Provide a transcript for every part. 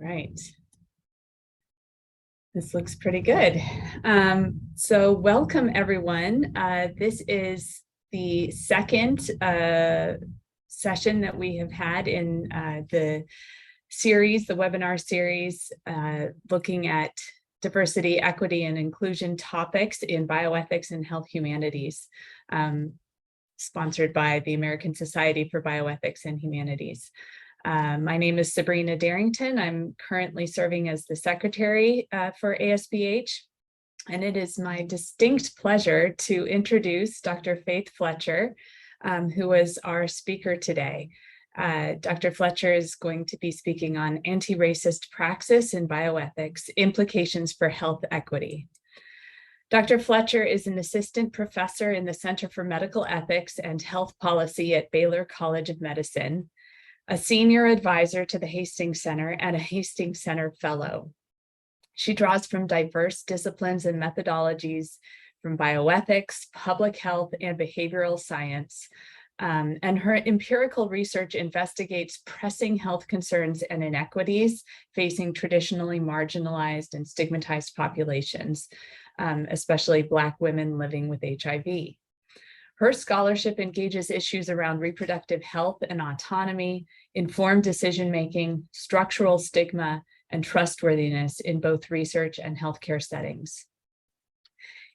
right. This looks pretty good. So welcome, everyone. This is the second session that we have had in the series, the webinar series, looking at diversity, equity, and inclusion topics in bioethics and health humanities, sponsored by the American Society for Bioethics and Humanities. My name is Sabrina Derrington. I'm currently serving as the secretary for ASBH, and it is my distinct pleasure to introduce Dr. Faith Fletcher, who is our speaker today. Dr. Fletcher is going to be speaking on anti-racist praxis in bioethics, implications for health equity. Dr. Fletcher is an assistant professor in the Center for Medical Ethics and Health Policy at Baylor College of Medicine, a senior advisor to the Hastings Center, and a Hastings Center Fellow. She draws from diverse disciplines and methodologies from bioethics, public health, and behavioral science. And her empirical research investigates pressing health concerns and inequities facing traditionally marginalized and stigmatized populations, especially Black women living with HIV. Her scholarship engages issues around reproductive health and autonomy, informed decision-making, structural stigma, and trustworthiness in both research and healthcare settings.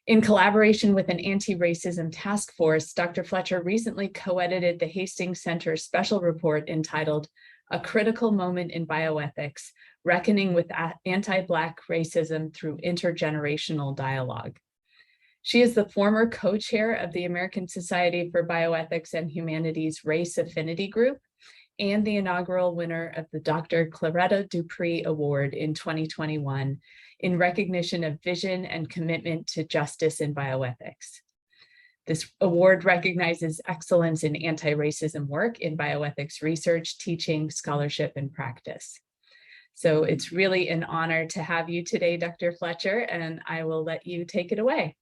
In collaboration with an anti-racism task force, Dr. Fletcher recently co-edited the Hastings Center special report entitled "A Critical Moment in Bioethics, Reckoning with Anti-Black Racism Through Intergenerational Dialogue." She is the former co-chair of the American Society for Bioethics and Humanities Race Affinity Group and the inaugural winner of the Dr. Claretta Dupree Award in 2021 in recognition of vision and commitment to justice in bioethics. This award recognizes excellence in anti-racism work in bioethics research, teaching, scholarship, and practice. So it's really an honor to have you today, Dr. Fletcher, and I will let you take it away.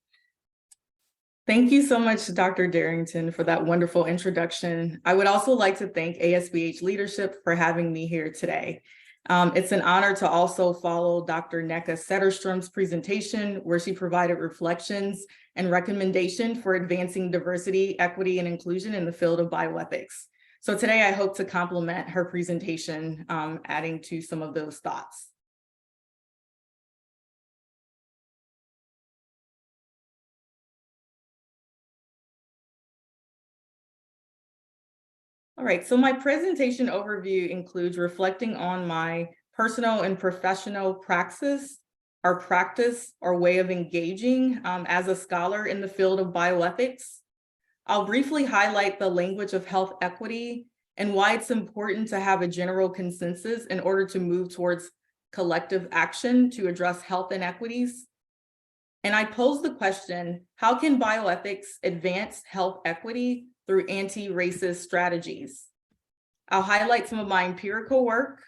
Thank you so much, Dr. Derrington, for that wonderful introduction. I would also like to thank ASBH leadership for having me here today. It's an honor to also follow Dr. Neka Setterstrom's presentation, where she provided reflections and recommendation for advancing diversity, equity, and inclusion in the field of bioethics. So today I hope to complement her presentation, adding to some of those thoughts. All right, so my presentation overview includes reflecting on my personal and professional practice or way of engaging as a scholar in the field of bioethics. I'll briefly highlight the language of health equity and why it's important to have a general consensus in order to move towards collective action to address health inequities. And I pose the question, how can bioethics advance health equity through anti-racist strategies? I'll highlight some of my empirical work,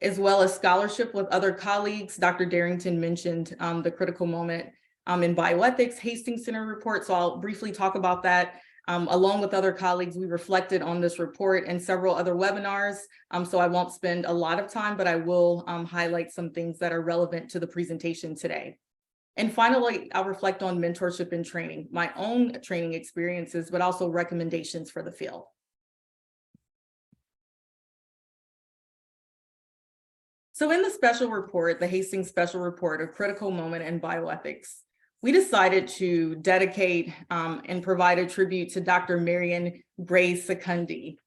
as well as scholarship with other colleagues. Dr. Derrington mentioned the critical moment in bioethics Hastings Center report, so I'll briefly talk about that. Along with other colleagues, we reflected on this report and several other webinars, so I won't spend a lot of time, but I will highlight some things that are relevant to the presentation today. And finally, I'll reflect on mentorship and training, my own training experiences, but also recommendations for the field. So in the special report, the Hastings Special Report, A Critical Moment in Bioethics, we decided to dedicate and provide a tribute to Dr. Marion Gray Secundi.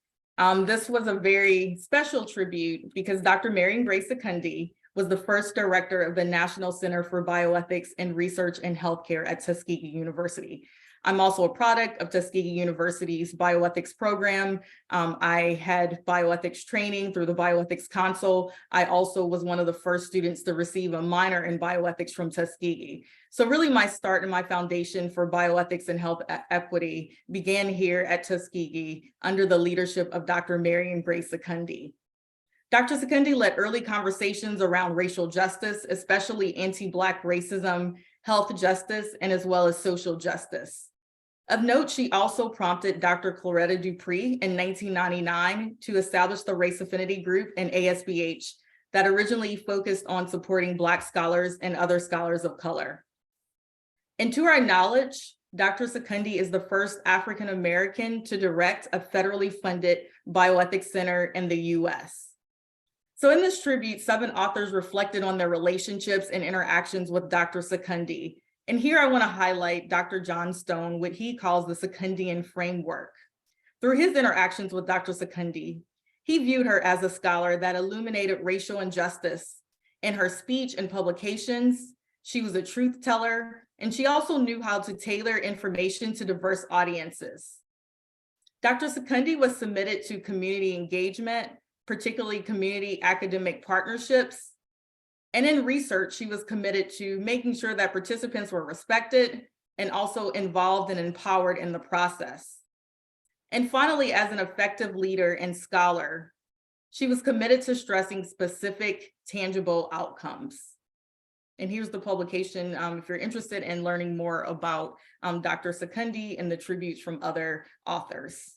This was a very special tribute because Dr. Marion Gray Secundi was the first director of the National Center for Bioethics and Research in Healthcare at Tuskegee University. I'm also a product of Tuskegee University's bioethics program. I had bioethics training through the Bioethics Council. I also was one of the first students to receive a minor in bioethics from Tuskegee. So really my start and my foundation for bioethics and health equity began here at Tuskegee under the leadership of Dr. Marion Gray Secundi. Dr. Secundi led early conversations around racial justice, especially anti-Black racism, health justice, and as well as social justice. Of note, she also prompted Dr. Claretta Dupree in 1999 to establish the Race Affinity Group and ASBH that originally focused on supporting Black scholars and other scholars of color. And to our knowledge, Dr. Secundi is the first African-American to direct a federally funded bioethics center in the US. So in this tribute, 7 authors reflected on their relationships and interactions with Dr. Secundi. And here I want to highlight Dr. John Stone, what he calls the Secundian framework. Through his interactions with Dr. Secundi, he viewed her as a scholar that illuminated racial injustice. In her speech and publications, she was a truth teller, and she also knew how to tailor information to diverse audiences. Dr. Secundi was submitted to community engagement, particularly community academic partnerships. And in research, she was committed to making sure that participants were respected and also involved and empowered in the process. And finally, as an effective leader and scholar, she was committed to stressing specific, tangible outcomes. And here's the publication if you're interested in learning more about Dr. Secundi and the tributes from other authors.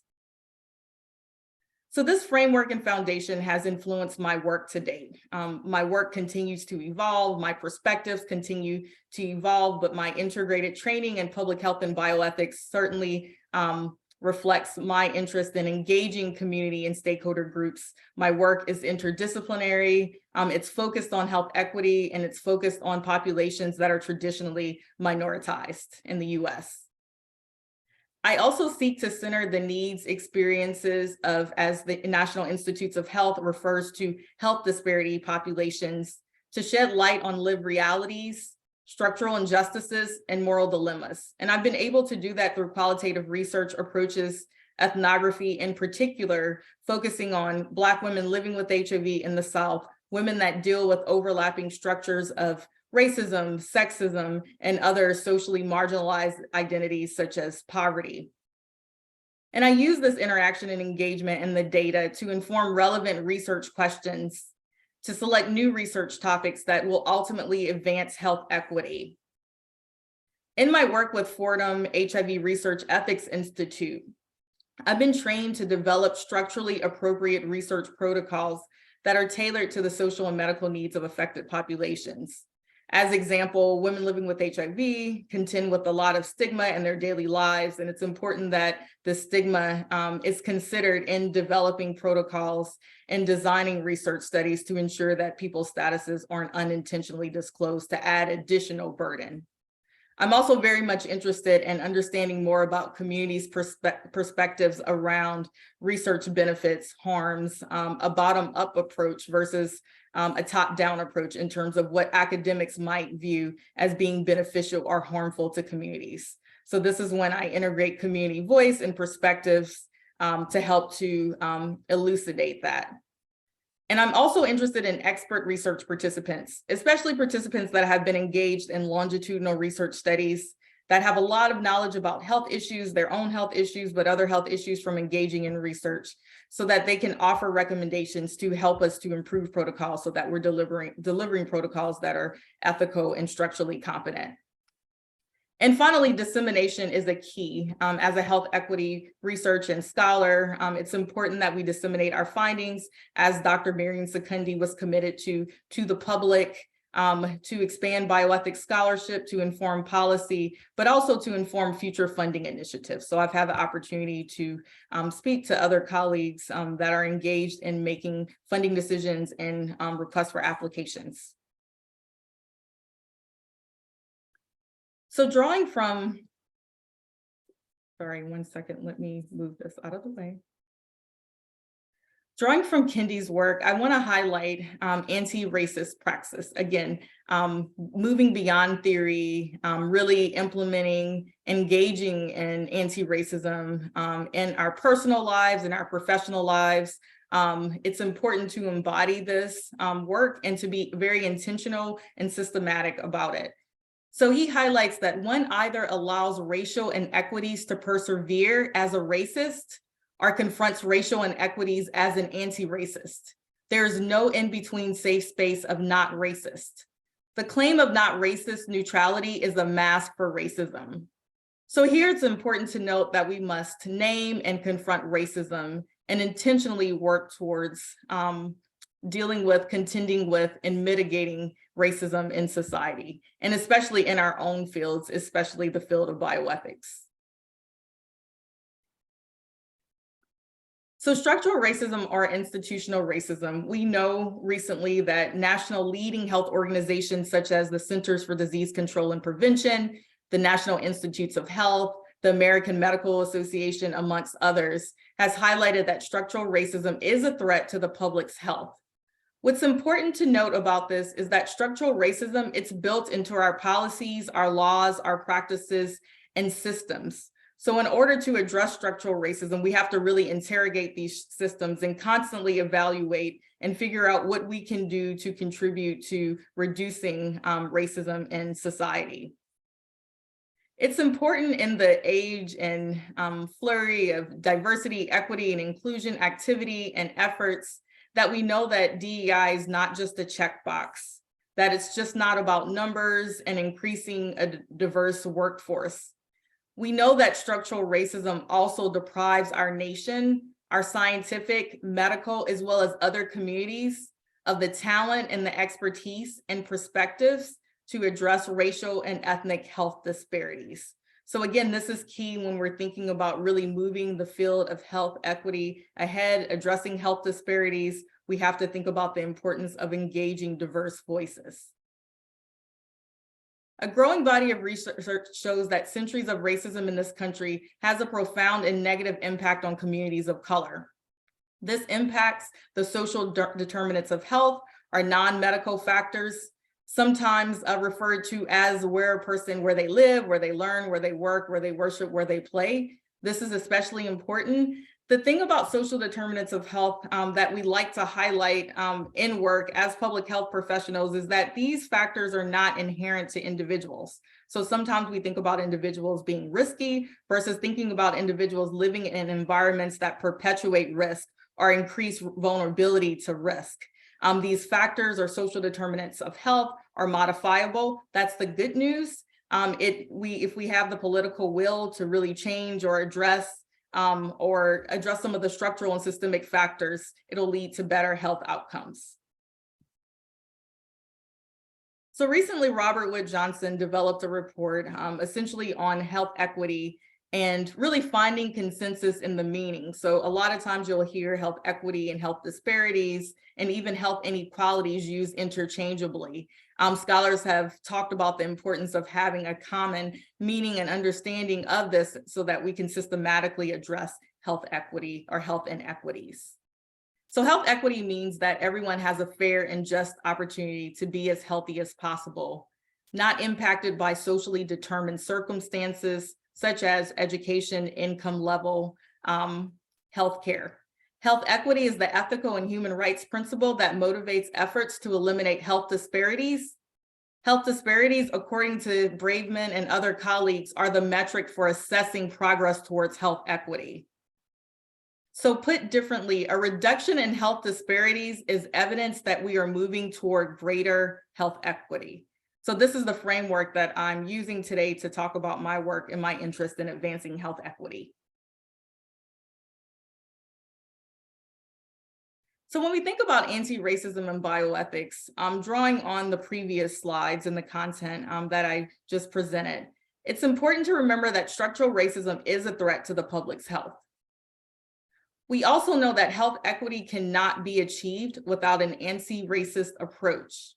So this framework and foundation has influenced my work to date. My work continues to evolve, my perspectives continue to evolve, but my integrated training in public health and bioethics certainly reflects my interest in engaging community and stakeholder groups. My work is interdisciplinary, it's focused on health equity, and it's focused on populations that are traditionally minoritized in the US. I also seek to center the needs, experiences of, as the National Institutes of Health refers to, health disparity populations, to shed light on lived realities, structural injustices, and moral dilemmas. And I've been able to do that through qualitative research approaches, ethnography in particular, focusing on Black women living with HIV in the South, women that deal with overlapping structures of racism, sexism, and other socially marginalized identities such as poverty. And I use this interaction and engagement in the data to inform relevant research questions, to select new research topics that will ultimately advance health equity. In my work with Fordham HIV Research Ethics Institute, I've been trained to develop structurally appropriate research protocols that are tailored to the social and medical needs of affected populations. As example, women living with HIV contend with a lot of stigma in their daily lives, and it's important that the stigma is considered in developing protocols and designing research studies to ensure that people's statuses aren't unintentionally disclosed to add additional burden. I'm also very much interested in understanding more about communities' perspectives around research benefits, harms, a bottom-up approach versus a top-down approach in terms of what academics might view as being beneficial or harmful to communities. So this is when I integrate community voice and perspectives to help to elucidate that. And I'm also interested in expert research participants, especially participants that have been engaged in longitudinal research studies that have a lot of knowledge about health issues, their own health issues, but other health issues from engaging in research, so that they can offer recommendations to help us to improve protocols so that we're delivering protocols that are ethical and structurally competent. And finally, dissemination is a key. As a health equity research and scholar, it's important that we disseminate our findings, as Dr. Marion Secundi was committed to the public, to expand bioethics scholarship, to inform policy, but also to inform future funding initiatives. So I've had the opportunity to speak to other colleagues that are engaged in making funding decisions and requests for applications. So drawing from, sorry, one second, let me move this out of the way. Drawing from Kendi's work, I want to highlight anti-racist praxis. Again, moving beyond theory, really implementing, engaging in anti-racism in our personal lives and our professional lives. It's important to embody this work and to be very intentional and systematic about it. So he highlights that one either allows racial inequities to persevere as a racist or confronts racial inequities as an anti-racist. There's no in-between safe space of not racist. The claim of not racist neutrality is a mask for racism. So here it's important to note that we must name and confront racism and intentionally work towards dealing with, contending with, and mitigating racism in society, and especially in our own fields, especially the field of bioethics. So structural racism or institutional racism, we know recently that national leading health organizations such as the Centers for Disease Control and Prevention, the National Institutes of Health, the American Medical Association, amongst others, has highlighted that structural racism is a threat to the public's health. What's important to note about this is that structural racism, it's built into our policies, our laws, our practices, and systems. So in order to address structural racism, we have to really interrogate these systems and constantly evaluate and figure out what we can do to contribute to reducing racism in society. It's important in the age and flurry of diversity, equity, and inclusion activity and efforts that we know that DEI is not just a checkbox, that it's just not about numbers and increasing a diverse workforce. We know that structural racism also deprives our nation, our scientific, medical, as well as other communities of the talent and the expertise and perspectives to address racial and ethnic health disparities. So again, this is key when we're thinking about really moving the field of health equity ahead, addressing health disparities. We have to think about the importance of engaging diverse voices. A growing body of research shows that centuries of racism in this country has a profound and negative impact on communities of color. This impacts the social determinants of health, our non-medical factors, sometimes referred to as where they live, where they learn, where they work, where they worship, where they play. This is especially important. The thing about social determinants of health that we like to highlight in work as public health professionals is that these factors are not inherent to individuals. So sometimes we think about individuals being risky versus thinking about individuals living in environments that perpetuate risk or increase vulnerability to risk. These factors or social determinants of health are modifiable. That's the good news. If we have the political will to really change or address some of the structural and systemic factors, it'll lead to better health outcomes. So recently, Robert Wood Johnson developed a report essentially on health equity and really finding consensus in the meaning. So a lot of times you'll hear health equity and health disparities and even health inequalities used interchangeably. Scholars have talked about the importance of having a common meaning and understanding of this so that we can systematically address health equity or health inequities. So health equity means that everyone has a fair and just opportunity to be as healthy as possible, not impacted by socially determined circumstances, such as education, income level, healthcare. Health equity is the ethical and human rights principle that motivates efforts to eliminate health disparities. Health disparities, according to Braveman and other colleagues, are the metric for assessing progress towards health equity. So put differently, a reduction in health disparities is evidence that we are moving toward greater health equity. So this is the framework that I'm using today to talk about my work and my interest in advancing health equity. So when we think about anti-racism and bioethics, I'm drawing on the previous slides and the content that I just presented. It's important to remember that structural racism is a threat to the public's health. We also know that health equity cannot be achieved without an anti-racist approach.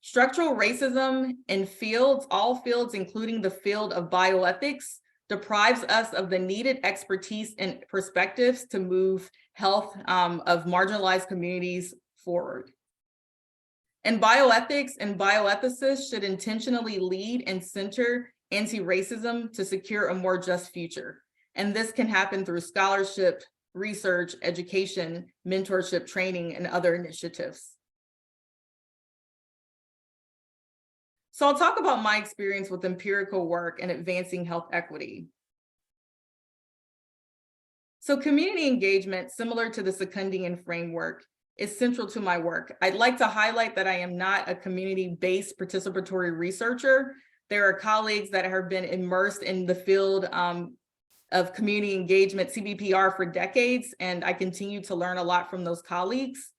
Structural racism in all fields, including the field of bioethics, deprives us of the needed expertise and perspectives to move health of marginalized communities forward. And bioethics and bioethicists should intentionally lead and center anti-racism to secure a more just future. And this can happen through scholarship, research, education, mentorship, training, and other initiatives. So I'll talk about my experience with empirical work and advancing health equity. So community engagement, similar to the Secundian framework, is central to my work. I'd like to highlight that I am not a community-based participatory researcher. There are colleagues that have been immersed in the field of community engagement, CBPR, for decades, and I continue to learn a lot from those colleagues.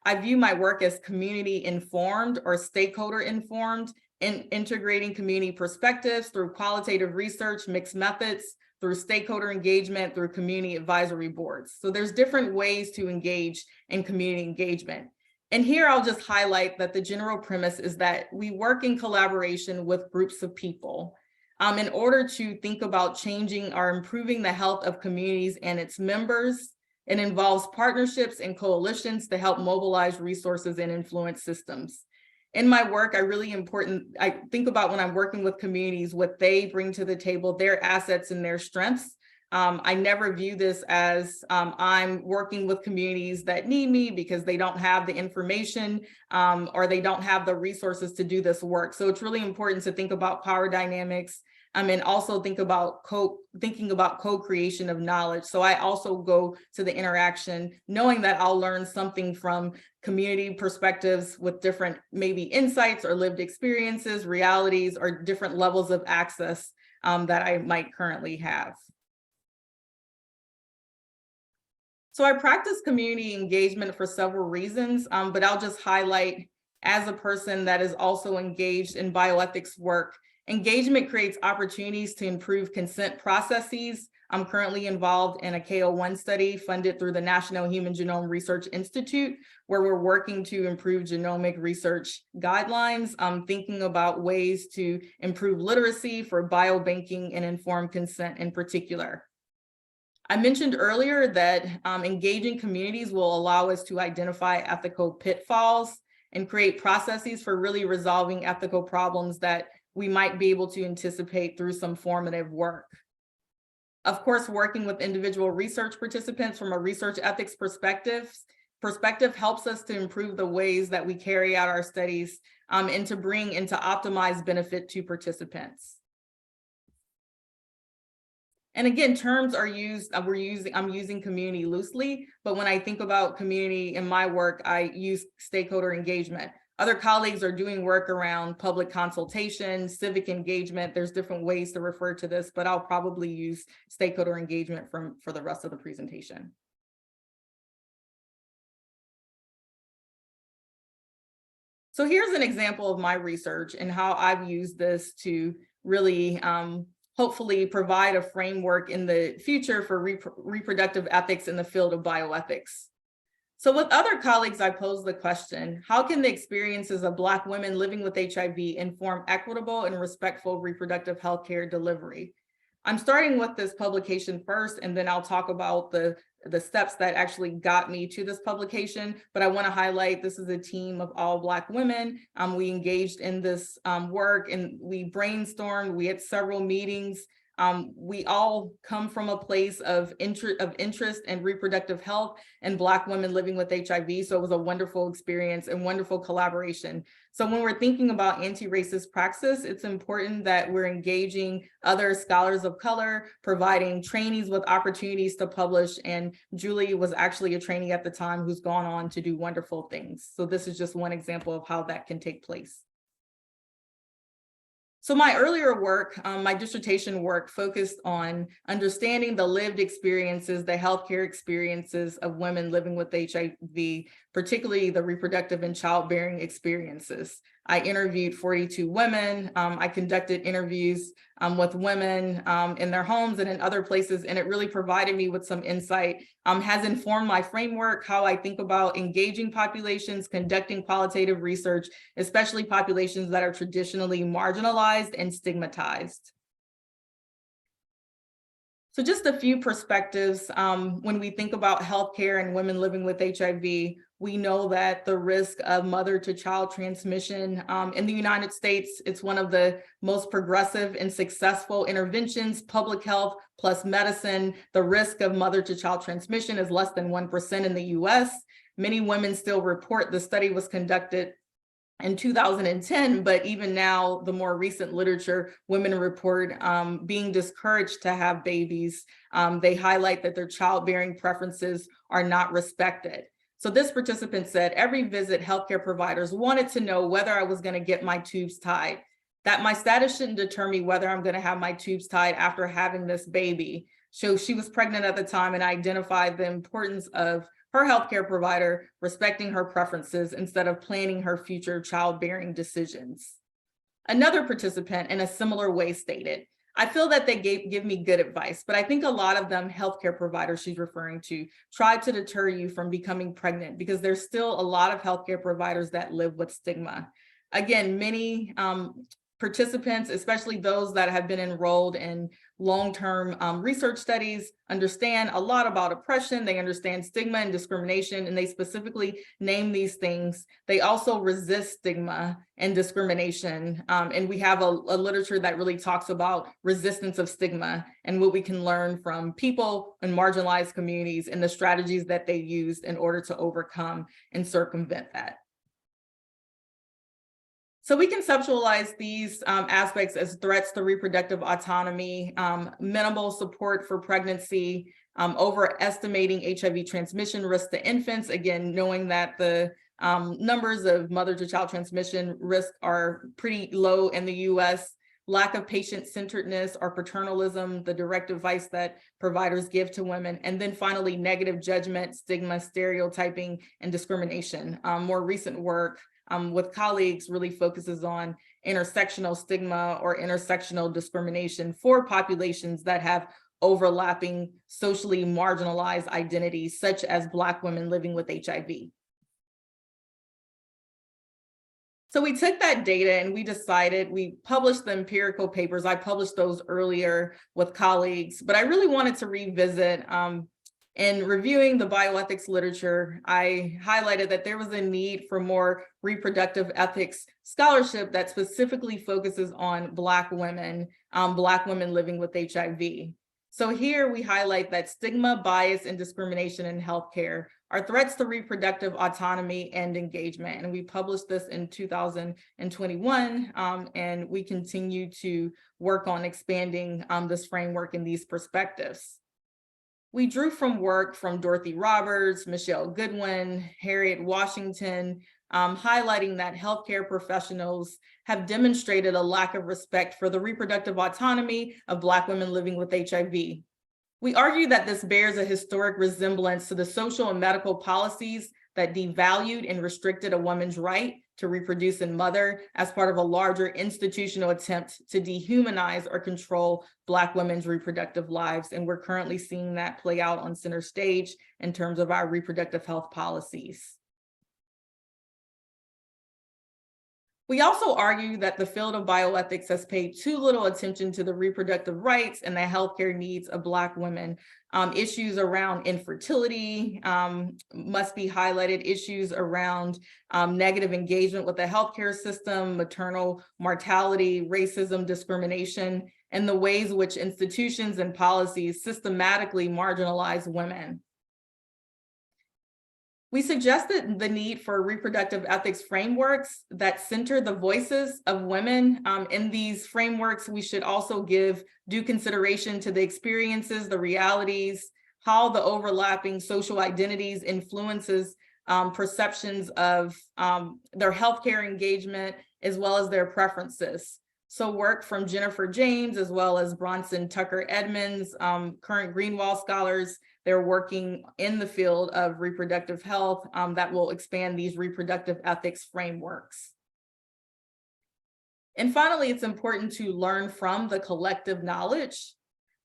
I view my work as community informed or stakeholder informed, in integrating community perspectives through qualitative research, mixed methods, through stakeholder engagement, through community advisory boards. So there's different ways to engage in community engagement. And here I'll just highlight that the general premise is that we work in collaboration with groups of people in order to think about changing or improving the health of communities and its members. It involves partnerships and coalitions to help mobilize resources and influence systems. In my work, I think about when I'm working with communities, what they bring to the table, their assets and their strengths. I never view this as I'm working with communities that need me because they don't have the information or they don't have the resources to do this work. So it's really important to think about power dynamics and also thinking about co-creation of knowledge. So I also go to the interaction knowing that I'll learn something from community perspectives with different maybe insights or lived experiences, realities, or different levels of access that I might currently have. So I practice community engagement for several reasons, but I'll just highlight, as a person that is also engaged in bioethics work, engagement creates opportunities to improve consent processes. I'm currently involved in a KO1 study funded through the National Human Genome Research Institute, where we're working to improve genomic research guidelines. I'm thinking about ways to improve literacy for biobanking and informed consent in particular. I mentioned earlier that engaging communities will allow us to identify ethical pitfalls and create processes for really resolving ethical problems that we might be able to anticipate through some formative work. Of course, working with individual research participants from a research ethics perspective helps us to improve the ways that we carry out our studies and to bring into optimized benefit to participants. And again, terms are used, I'm using community loosely, but when I think about community in my work, I use stakeholder engagement. Other colleagues are doing work around public consultation, civic engagement. There's different ways to refer to this, but I'll probably use stakeholder engagement for the rest of the presentation. So here's an example of my research and how I've used this to really hopefully provide a framework in the future for reproductive ethics in the field of bioethics. So with other colleagues, I posed the question, how can the experiences of Black women living with HIV inform equitable and respectful reproductive health care delivery? I'm starting with this publication first, and then I'll talk about the steps that actually got me to this publication. But I want to highlight this is a team of all Black women. We engaged in this work and we brainstormed. We had several meetings. We all come from a place of interest in reproductive health and Black women living with HIV. So it was a wonderful experience and wonderful collaboration. So when we're thinking about anti-racist praxis, it's important that we're engaging other scholars of color, providing trainees with opportunities to publish. And Julie was actually a trainee at the time who's gone on to do wonderful things. So this is just one example of how that can take place. So my earlier work, my dissertation work, focused on understanding the lived experiences, the healthcare experiences of women living with HIV, particularly the reproductive and childbearing experiences. I interviewed 42 women. I conducted interviews with women in their homes and in other places, and it really provided me with some insight, has informed my framework, how I think about engaging populations, conducting qualitative research, especially populations that are traditionally marginalized and stigmatized. So just a few perspectives. When we think about healthcare and women living with HIV, we know that the risk of mother-to-child transmission in the United States, it's one of the most progressive and successful interventions, public health plus medicine. The risk of mother-to-child transmission is less than 1% in the US. Many women still report, the study was conducted in 2010, but even now, the more recent literature, women report being discouraged to have babies. They highlight that their childbearing preferences are not respected. So this participant said, every visit, healthcare providers wanted to know whether I was going to get my tubes tied, that my status shouldn't deter me whether I'm going to have my tubes tied after having this baby. So she was pregnant at the time and identified the importance of her healthcare provider respecting her preferences instead of planning her future childbearing decisions. Another participant in a similar way stated, I feel that they give me good advice, but I think a lot of them, healthcare providers she's referring to, try to deter you from becoming pregnant because there's still a lot of healthcare providers that live with stigma. Again, many participants, especially those that have been enrolled in long-term research studies, understand a lot about oppression. They understand stigma and discrimination, and they specifically name these things. They also resist stigma and discrimination. And we have a literature that really talks about resistance of stigma and what we can learn from people in marginalized communities and the strategies that they used in order to overcome and circumvent that. So we conceptualize these aspects as threats to reproductive autonomy, minimal support for pregnancy, overestimating HIV transmission risk to infants, again, knowing that the numbers of mother-to-child transmission risk are pretty low in the US, lack of patient-centeredness or paternalism, the direct advice that providers give to women, and then finally, negative judgment, stigma, stereotyping, and discrimination. More recent work with colleagues really focuses on intersectional stigma or intersectional discrimination for populations that have overlapping socially marginalized identities, such as Black women living with HIV. So we took that data and we published the empirical papers. I published those earlier with colleagues, but I really wanted to revisit in reviewing the bioethics literature, I highlighted that there was a need for more reproductive ethics scholarship that specifically focuses on Black women living with HIV. So here we highlight that stigma, bias, and discrimination in healthcare are threats to reproductive autonomy and engagement. And we published this in 2021, and we continue to work on expanding this framework and these perspectives. We drew from work from Dorothy Roberts, Michelle Goodwin, Harriet Washington, highlighting that healthcare professionals have demonstrated a lack of respect for the reproductive autonomy of Black women living with HIV. We argue that this bears a historic resemblance to the social and medical policies that devalued and restricted a woman's right to reproduce and mother as part of a larger institutional attempt to dehumanize or control Black women's reproductive lives. And we're currently seeing that play out on center stage in terms of our reproductive health policies. We also argue that the field of bioethics has paid too little attention to the reproductive rights and the healthcare needs of Black women. Issues around infertility must be highlighted, issues around negative engagement with the healthcare system, maternal mortality, racism, discrimination, and the ways in which institutions and policies systematically marginalize women. We suggested the need for reproductive ethics frameworks that center the voices of women. In these frameworks, we should also give due consideration to the experiences, the realities, how the overlapping social identities influences perceptions of their healthcare engagement, as well as their preferences. So work from Jennifer James, as well as Bronson Tucker Edmonds, current Greenwald scholars. They're working in the field of reproductive health that will expand these reproductive ethics frameworks. And finally, it's important to learn from the collective knowledge,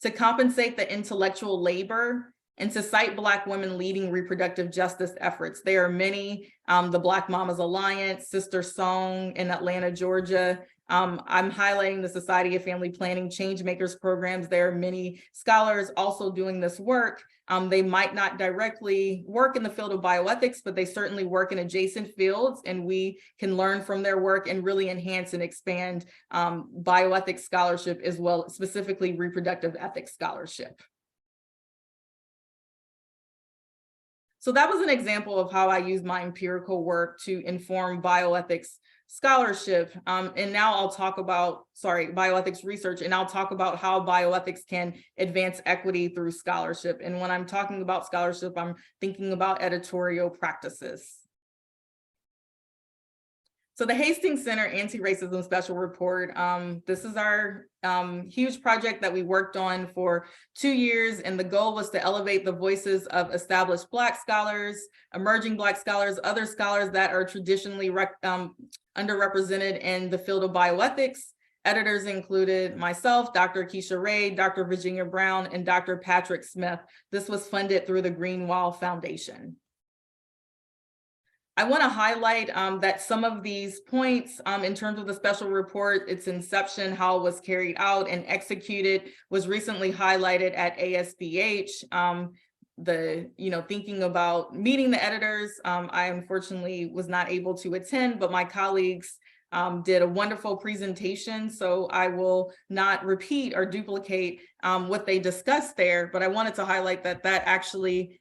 to compensate the intellectual labor, and to cite Black women leading reproductive justice efforts. There are many, the Black Mamas Alliance, Sister Song in Atlanta, Georgia. I'm highlighting the Society of Family Planning Changemakers programs. There are many scholars also doing this work. They might not directly work in the field of bioethics, but they certainly work in adjacent fields, and we can learn from their work and really enhance and expand bioethics scholarship as well, specifically reproductive ethics scholarship. So that was an example of how I use my empirical work to inform bioethics scholarship. And now I'll talk about, bioethics research, and I'll talk about how bioethics can advance equity through scholarship. And when I'm talking about scholarship, I'm thinking about editorial practices. So the Hastings Center Anti-Racism Special Report, this is our huge project that we worked on for 2 years, and the goal was to elevate the voices of established Black scholars, emerging Black scholars, other scholars that are traditionally underrepresented in the field of bioethics. Editors included myself, Dr. Keisha Ray, Dr. Virginia Brown, and Dr. Patrick Smith. This was funded through the Greenwall Foundation. I want to highlight that some of these points in terms of the special report, its inception, how it was carried out and executed, was recently highlighted at ASBH. Thinking about meeting the editors, I unfortunately was not able to attend, but my colleagues did a wonderful presentation, so I will not repeat or duplicate what they discussed there, but I wanted to highlight that actually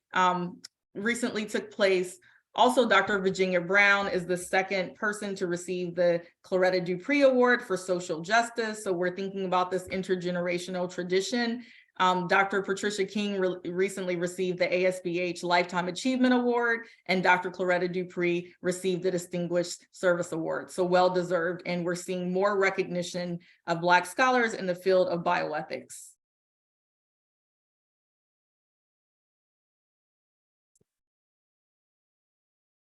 recently took place. Also, Dr. Virginia Brown is the second person to receive the Claretta Dupree Award for social justice. So we're thinking about this intergenerational tradition. Dr. Patricia King recently received the ASBH Lifetime Achievement Award, and Dr. Claretta Dupree received the Distinguished Service Award. So well-deserved, and we're seeing more recognition of Black scholars in the field of bioethics.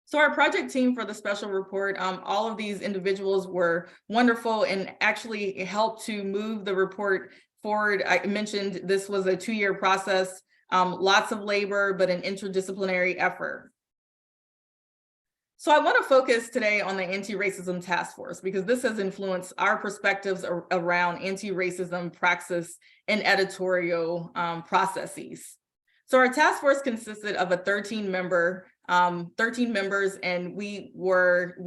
So our project team for the special report, all of these individuals were wonderful and actually helped to move the report forward. I mentioned this was a 2-year process, lots of labor, but an interdisciplinary effort. So I want to focus today on the Anti-Racism Task Force, because this has influenced our perspectives around anti-racism praxis and editorial processes. So our task force consisted of a 13 members, and we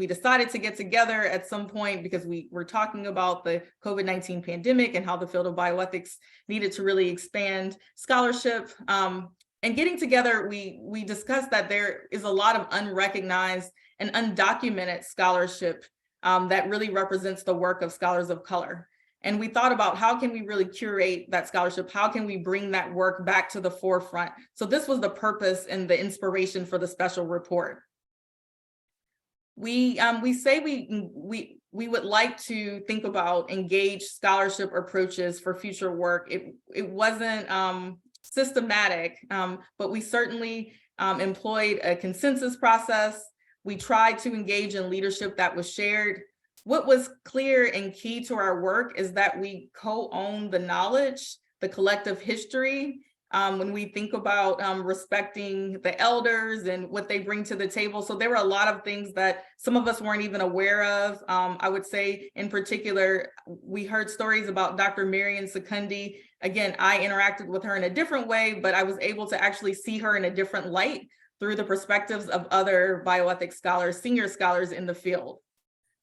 decided to get together at some point because we were talking about the COVID-19 pandemic and how the field of bioethics needed to really expand scholarship. And getting together, we discussed that there is a lot of unrecognized and undocumented scholarship that really represents the work of scholars of color. And we thought about how can we really curate that scholarship? How can we bring that work back to the forefront? So this was the purpose and the inspiration for the special report. We say we would like to think about engaged scholarship approaches for future work. It wasn't systematic, but we certainly employed a consensus process. We tried to engage in leadership that was shared. What was clear and key to our work is that we co-own the knowledge, the collective history. When we think about respecting the elders and what they bring to the table. So there were a lot of things that some of us weren't even aware of. I would say in particular, we heard stories about Dr. Marion Secundi. Again, I interacted with her in a different way, but I was able to actually see her in a different light through the perspectives of other bioethics scholars, senior scholars in the field.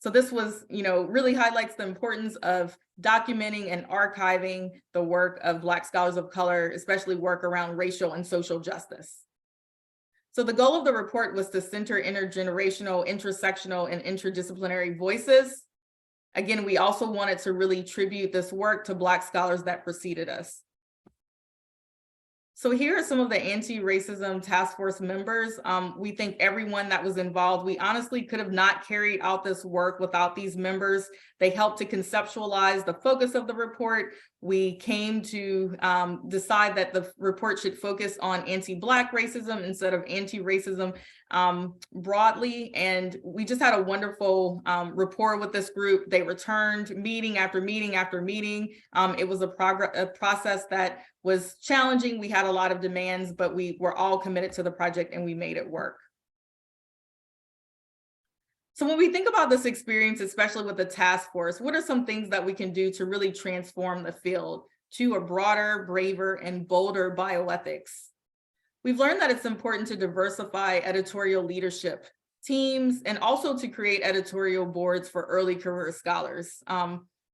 So this was, really highlights the importance of documenting and archiving the work of Black scholars of color, especially work around racial and social justice. So the goal of the report was to center intergenerational, intersectional, and interdisciplinary voices. Again, we also wanted to really tribute this work to Black scholars that preceded us. So here are some of the anti-racism task force members. We thank everyone that was involved. We honestly could have not carried out this work without these members. They helped to conceptualize the focus of the report. We came to decide that the report should focus on anti-Black racism instead of anti-racism broadly. And we just had a wonderful rapport with this group. They returned meeting after meeting after meeting. It was a process that was challenging. We had a lot of demands, but we were all committed to the project and we made it work. So when we think about this experience, especially with the task force, what are some things that we can do to really transform the field to a broader, braver, and bolder bioethics? We've learned that it's important to diversify editorial leadership teams and also to create editorial boards for early career scholars.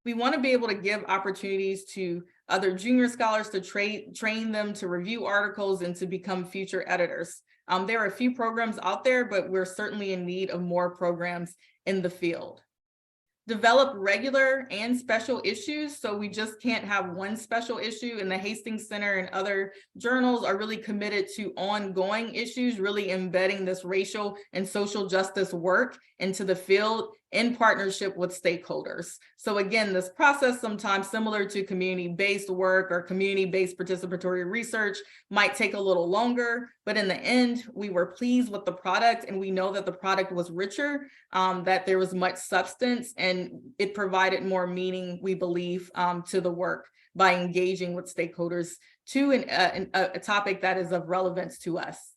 We want to be able to give opportunities to other junior scholars to train them to review articles and to become future editors. There are a few programs out there, but we're certainly in need of more programs in the field. Develop regular and special issues, so we just can't have one special issue, and the Hastings Center and other journals are really committed to ongoing issues, really embedding this racial and social justice work into the field in partnership with stakeholders. So again, this process, sometimes similar to community-based work or community-based participatory research, might take a little longer, but in the end, we were pleased with the product, and we know that the product was richer, that there was much substance, and it provided more meaning, we believe, to the work by engaging with stakeholders to a topic that is of relevance to us.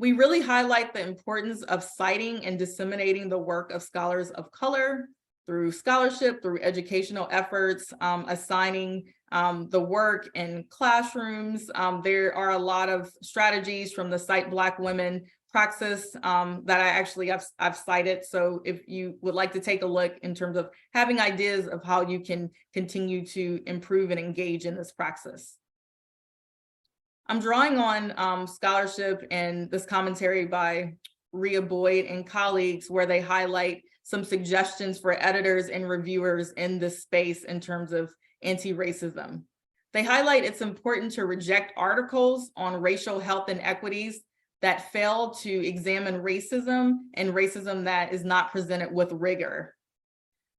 We really highlight the importance of citing and disseminating the work of scholars of color through scholarship, through educational efforts, assigning the work in classrooms. There are a lot of strategies from the Cite Black Women Praxis that I've cited. So if you would like to take a look in terms of having ideas of how you can continue to improve and engage in this praxis. I'm drawing on scholarship and this commentary by Rhea Boyd and colleagues, where they highlight some suggestions for editors and reviewers in this space in terms of anti-racism. They highlight it's important to reject articles on racial health inequities that fail to examine racism and racism that is not presented with rigor.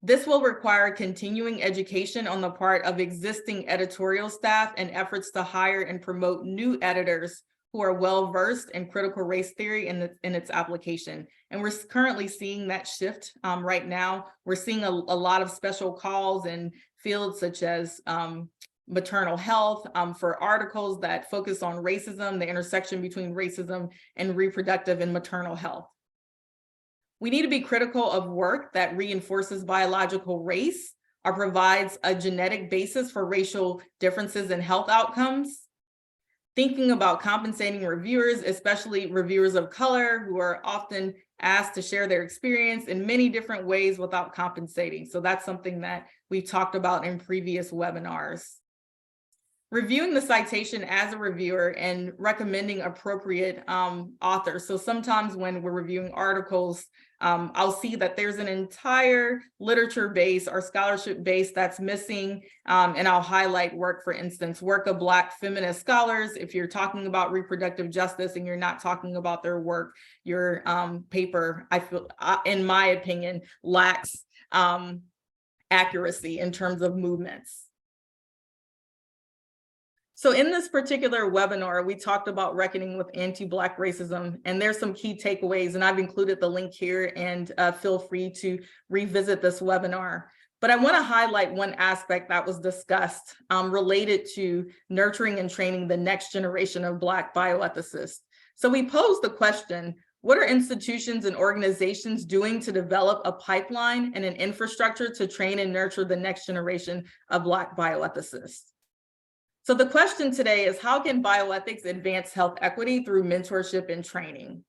This will require continuing education on the part of existing editorial staff and efforts to hire and promote new editors who are well-versed in critical race theory and in its application. And we're currently seeing that shift right now. We're seeing a lot of special calls in fields such as maternal health for articles that focus on racism, the intersection between racism and reproductive and maternal health. We need to be critical of work that reinforces biological race or provides a genetic basis for racial differences in health outcomes. Thinking about compensating reviewers, especially reviewers of color, who are often asked to share their experience in many different ways without compensating. So that's something that we've talked about in previous webinars. Reviewing the citation as a reviewer and recommending appropriate authors. So sometimes when we're reviewing articles, I'll see that there's an entire literature base or scholarship base that's missing, and I'll highlight work, for instance, work of Black feminist scholars. If you're talking about reproductive justice and you're not talking about their work, your paper, I feel, in my opinion, lacks accuracy in terms of movements. So in this particular webinar, we talked about reckoning with anti-Black racism, and there's some key takeaways, and I've included the link here, and feel free to revisit this webinar. But I want to highlight one aspect that was discussed related to nurturing and training the next generation of Black bioethicists. So we posed the question, what are institutions and organizations doing to develop a pipeline and an infrastructure to train and nurture the next generation of Black bioethicists? So the question today is, how can bioethics advance health equity through mentorship and training?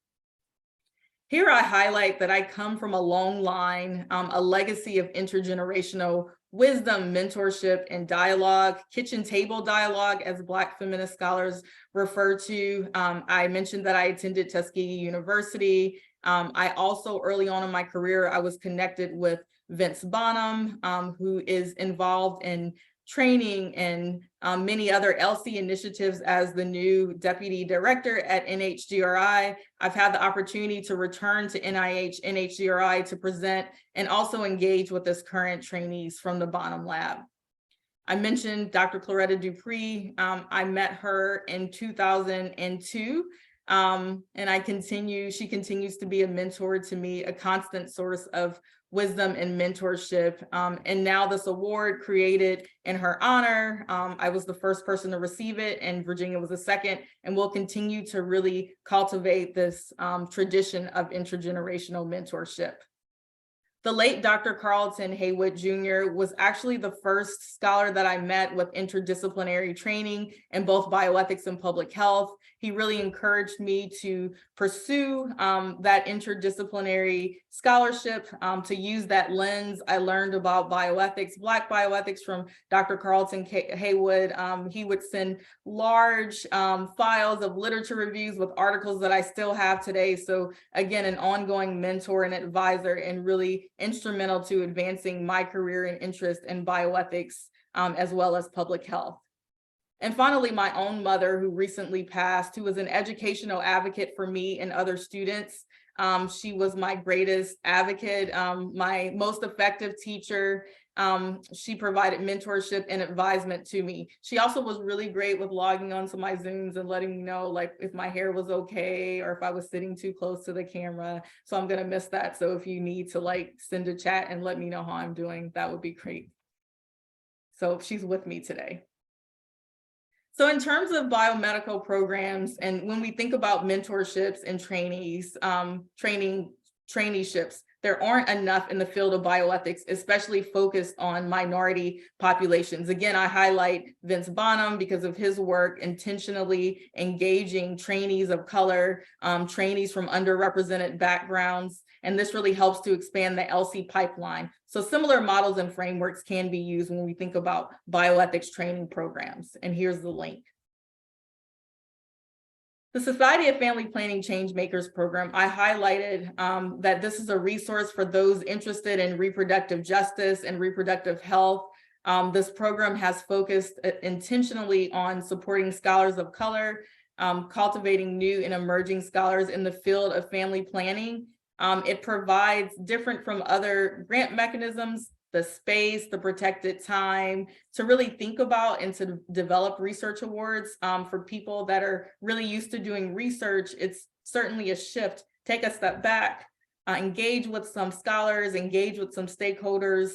Here I highlight that I come from a long line, a legacy of intergenerational wisdom, mentorship, and dialogue, kitchen table dialogue, as Black feminist scholars refer to. I mentioned that I attended Tuskegee University. I also, early on in my career, I was connected with Vince Bonham, who is involved in training and many other LC initiatives as the new deputy director at NHGRI. I've had the opportunity to return to NHGRI to present and also engage with this current trainees from the Bonham Lab. I mentioned Dr. Claretta Dupree. I met her in 2002. And she continues to be a mentor to me, a constant source of wisdom and mentorship. And now this award created in her honor, I was the first person to receive it, and Virginia was the second, and we'll continue to really cultivate this tradition of intergenerational mentorship. The late Dr. Carlton Haywood Jr. was actually the first scholar that I met with interdisciplinary training in both bioethics and public health. He really encouraged me to pursue that interdisciplinary scholarship, to use that lens. I learned about bioethics, Black bioethics, from Dr. Carlton Haywood. He would send large files of literature reviews with articles that I still have today. So again, an ongoing mentor and advisor, and really instrumental to advancing my career and interest in bioethics, as well as public health. And finally, my own mother, who recently passed, who was an educational advocate for me and other students. She was my greatest advocate, my most effective teacher. She provided mentorship and advisement to me. She also was really great with logging onto my Zooms and letting me know like if my hair was okay or if I was sitting too close to the camera. So I'm gonna miss that. So if you need to like send a chat and let me know how I'm doing, that would be great. So she's with me today. So in terms of biomedical programs, and when we think about mentorships and traineeships, there aren't enough in the field of bioethics, especially focused on minority populations. Again, I highlight Vince Bonham because of his work intentionally engaging trainees of color, trainees from underrepresented backgrounds, and this really helps to expand the LC pipeline. So similar models and frameworks can be used when we think about bioethics training programs. And here's the link. The Society of Family Planning Changemakers program, I highlighted that this is a resource for those interested in reproductive justice and reproductive health. This program has focused intentionally on supporting scholars of color, cultivating new and emerging scholars in the field of family planning. It provides, different from other grant mechanisms, the space, the protected time to really think about and to develop research awards for people that are really used to doing research. It's certainly a shift. Take a step back, engage with some scholars, engage with some stakeholders,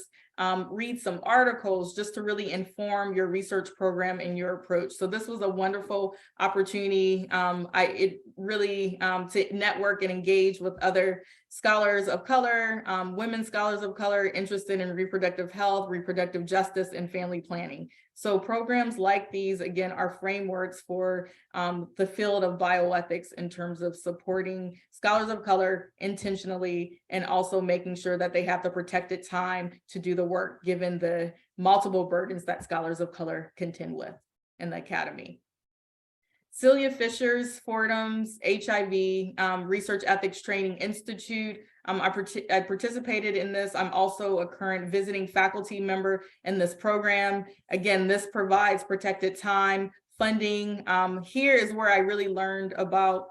read some articles just to really inform your research program and your approach. So this was a wonderful opportunity. It really to network and engage with other scholars of color, women scholars of color interested in reproductive health, reproductive justice, and family planning. So programs like these, again, are frameworks for the field of bioethics in terms of supporting scholars of color intentionally and also making sure that they have the protected time to do the work given the multiple burdens that scholars of color contend with in the academy. Celia Fisher's Fordham's HIV Research Ethics Training Institute. I participated in this. I'm also a current visiting faculty member in this program. Again, this provides protected time, funding. Here is where I really learned about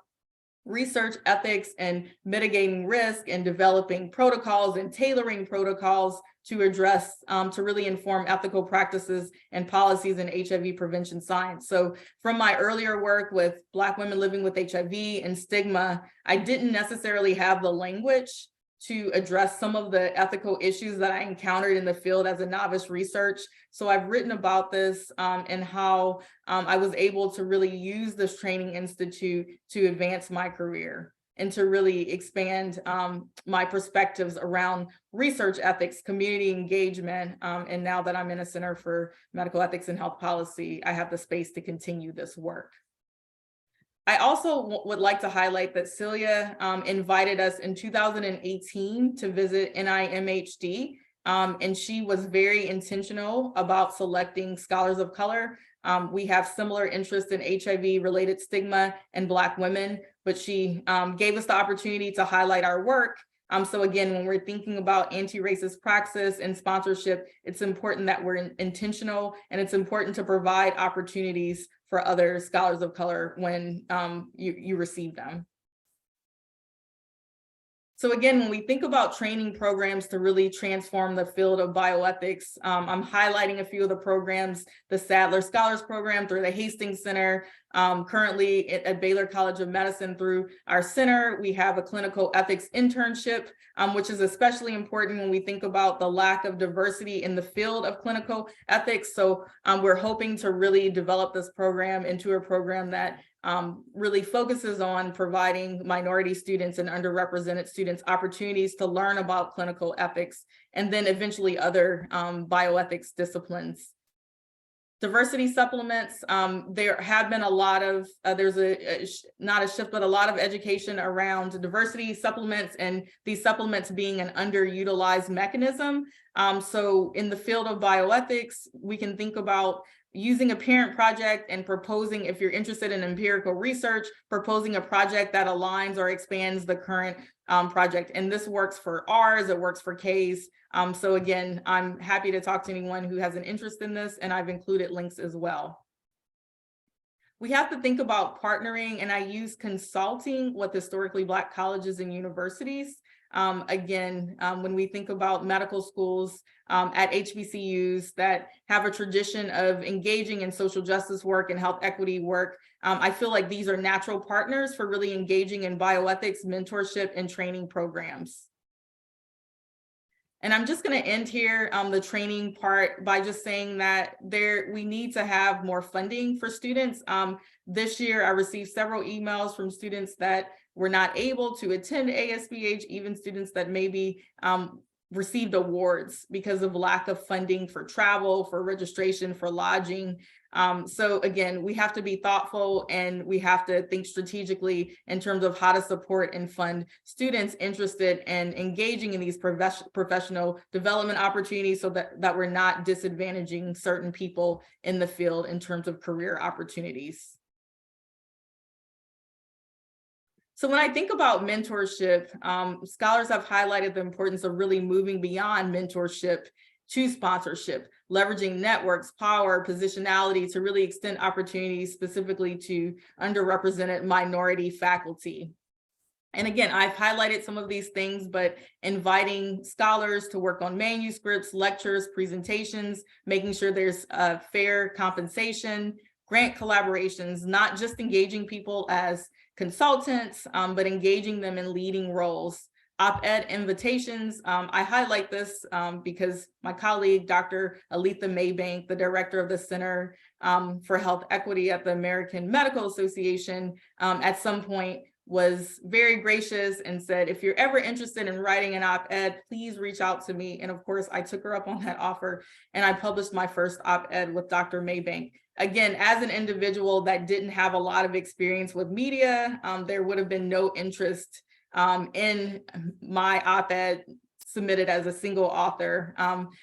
research ethics and mitigating risk and developing protocols and tailoring protocols to address, to really inform ethical practices and policies in HIV prevention science. So from my earlier work with Black women living with HIV and stigma, I didn't necessarily have the language to address some of the ethical issues that I encountered in the field as a novice research. So I've written about this and how I was able to really use this training institute to advance my career and to really expand my perspectives around research ethics, community engagement. And now that I'm in a Center for Medical Ethics and Health Policy, I have the space to continue this work. I also would like to highlight that Celia invited us in 2018 to visit NIMHD, and she was very intentional about selecting scholars of color. We have similar interests in HIV-related stigma and Black women, but she gave us the opportunity to highlight our work. So again, when we're thinking about anti-racist praxis and sponsorship, it's important that we're intentional, and it's important to provide opportunities for other scholars of color when you receive them. So again, when we think about training programs to really transform the field of bioethics, I'm highlighting a few of the programs, the Sadler Scholars Program through the Hastings Center. Currently at Baylor College of Medicine through our center, we have a clinical ethics internship, which is especially important when we think about the lack of diversity in the field of clinical ethics. So we're hoping to really develop this program into a program that really focuses on providing minority students and underrepresented students opportunities to learn about clinical ethics, and then eventually other bioethics disciplines. Diversity supplements, there have been a lot of, there's not a shift, but a lot of education around diversity supplements and these supplements being an underutilized mechanism. So in the field of bioethics, we can think about using a parent project and proposing, if you're interested in empirical research, proposing a project that aligns or expands the current project. And this works for R's, it works for K's. So again, I'm happy to talk to anyone who has an interest in this, and I've included links as well. we have to think about partnering, and I use consulting with historically Black colleges and universities. When we think about medical schools at HBCUs that have a tradition of engaging in social justice work and health equity work, I feel like these are natural partners for really engaging in bioethics, mentorship, and training programs. And I'm just going to end here the training part by just saying that we need to have more funding for students. This year, I received several emails from students that were not able to attend ASBH, even students that maybe received awards because of lack of funding for travel, for registration, for lodging. So again, we have to be thoughtful, and we have to think strategically in terms of how to support and fund students interested in engaging in these professional development opportunities, so that we're not disadvantaging certain people in the field in terms of career opportunities. So when I think about mentorship, scholars have highlighted the importance of really moving beyond mentorship to sponsorship, leveraging networks, power, positionality to really extend opportunities specifically to underrepresented minority faculty. And again, I've highlighted some of these things, but inviting scholars to work on manuscripts, lectures, presentations, making sure there's fair compensation, grant collaborations, not just engaging people as consultants, but engaging them in leading roles. Op-ed invitations, I highlight this because my colleague, Dr. Aletha Maybank, the director of the Center for Health Equity at the American Medical Association, at some point was very gracious and said, if you're ever interested in writing an op-ed, please reach out to me. And of course, I took her up on that offer, and I published my first op-ed with Dr. Maybank. Again, as an individual that didn't have a lot of experience with media, there would have been no interest in my op-ed submitted as a single author.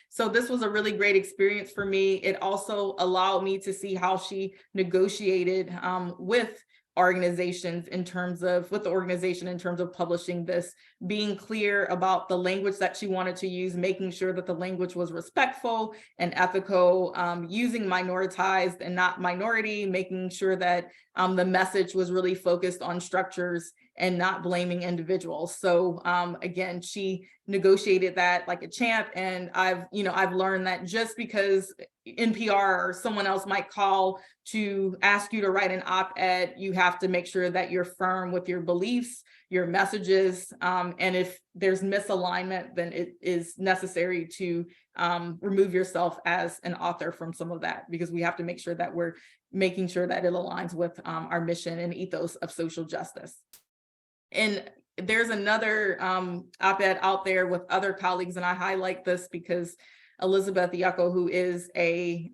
So this was a really great experience for me. It also allowed me to see how she negotiated with the organization in terms of publishing this, being clear about the language that she wanted to use, making sure that the language was respectful and ethical, using minoritized and not minority, making sure that the message was really focused on structures and not blaming individuals. So again, she negotiated that like a champ. And I've learned that just because NPR or someone else might call to ask you to write an op-ed, you have to make sure that you're firm with your beliefs, your messages, and if there's misalignment, then it is necessary to remove yourself as an author from some of that, because we have to make sure that we're making sure that it aligns with our mission and ethos of social justice. And there's another op-ed out there with other colleagues, and I highlight this because Elizabeth Yucko, who is a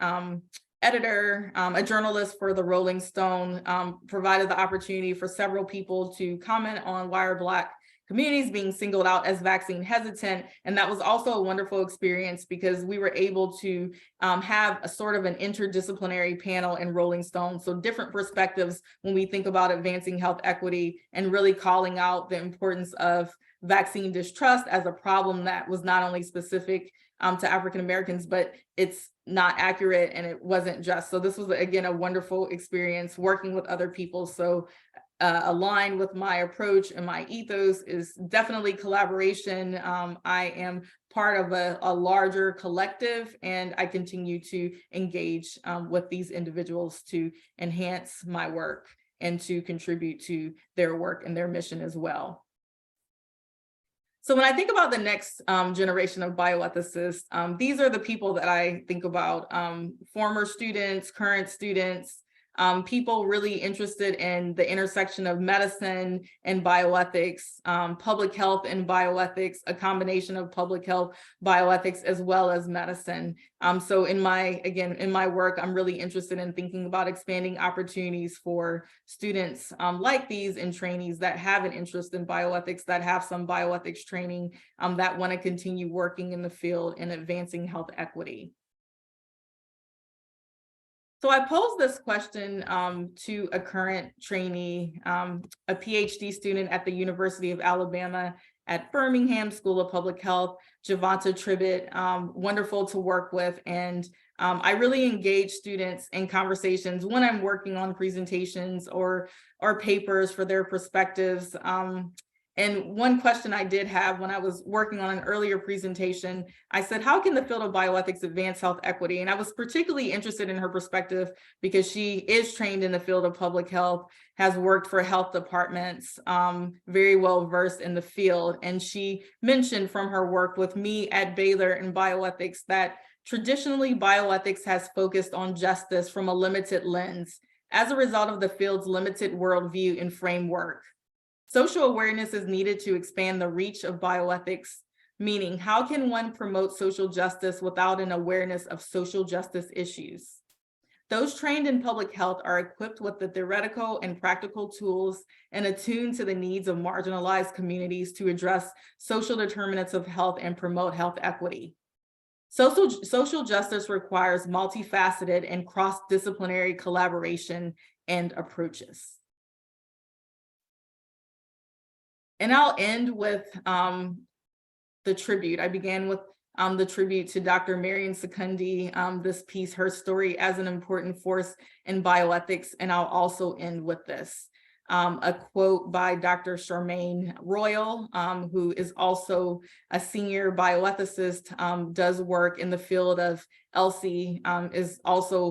editor, a journalist for the Rolling Stone, provided the opportunity for several people to comment on why are Black communities being singled out as vaccine hesitant. And that was also a wonderful experience because we were able to have a sort of an interdisciplinary panel in Rolling Stone. So different perspectives when we think about advancing health equity and really calling out the importance of vaccine distrust as a problem that was not only specific to African Americans, but it's not accurate and it wasn't just. So this was, again, a wonderful experience working with other people. So aligned with my approach and my ethos is definitely collaboration. I am part of a larger collective, and I continue to engage with these individuals to enhance my work and to contribute to their work and their mission as well. So when I think about the next generation of bioethicists, these are the people that I think about: former students, current students, people really interested in the intersection of medicine and bioethics, public health and bioethics, a combination of public health, bioethics, as well as medicine. So in my work, I'm really interested in thinking about expanding opportunities for students like these and trainees that have an interest in bioethics, that have some bioethics training, that want to continue working in the field and advancing health equity. So I posed this question to a current trainee, a PhD student at the University of Alabama, at Birmingham School of Public Health, Javonta Tribbett, wonderful to work with. And I really engage students in conversations when I'm working on presentations or papers for their perspectives. And one question I did have when I was working on an earlier presentation, I said, how can the field of bioethics advance health equity? And I was particularly interested in her perspective because she is trained in the field of public health, has worked for health departments, very well versed in the field. And she mentioned from her work with me at Baylor in bioethics that traditionally bioethics has focused on justice from a limited lens as a result of the field's limited worldview and framework. Social awareness is needed to expand the reach of bioethics, meaning how can one promote social justice without an awareness of social justice issues? Those trained in public health are equipped with the theoretical and practical tools and attuned to the needs of marginalized communities to address social determinants of health and promote health equity. Social justice requires multifaceted and cross-disciplinary collaboration and approaches. And I'll end with the tribute. I began with the tribute to Dr. Marion Secundi, this piece, her story as an important force in bioethics. And I'll also end with this, a quote by Dr. Charmaine Royal, who is also a senior bioethicist, does work in the field of ELSI,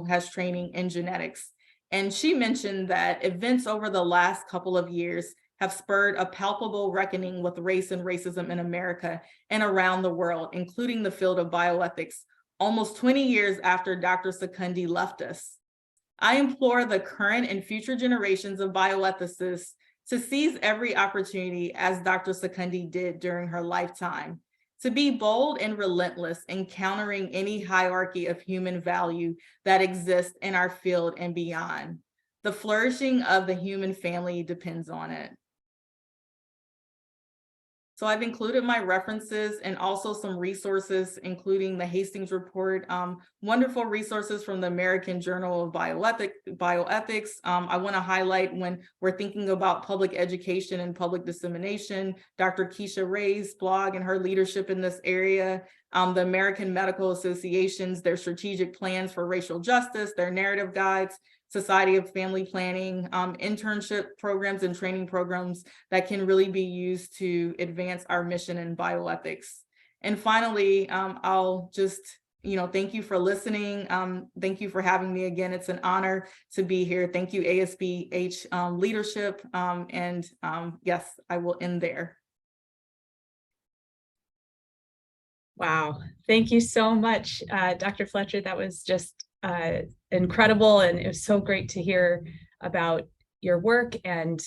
has training in genetics. And she mentioned that events over the last couple of years have spurred a palpable reckoning with race and racism in America and around the world, including the field of bioethics, almost 20 years after Dr. Secundi left us. I implore the current and future generations of bioethicists to seize every opportunity, as Dr. Secundi did during her lifetime, to be bold and relentless in countering any hierarchy of human value that exists in our field and beyond. The flourishing of the human family depends on it. So I've included my references and also some resources, including the Hastings report, wonderful resources from the American Journal of Bioethics. I want to highlight, when we're thinking about public education and public dissemination, Dr. Keisha Ray's blog and her leadership in this area, the American Medical Associations, their strategic plans for racial justice, their narrative guides, Society of Family Planning, internship programs and training programs that can really be used to advance our mission in bioethics. And finally, I'll just, thank you for listening. Thank you for having me again. It's an honor to be here. Thank you, ASBH leadership. Yes, I will end there. Wow, thank you so much, Dr. Fletcher. That was just incredible, and it was so great to hear about your work and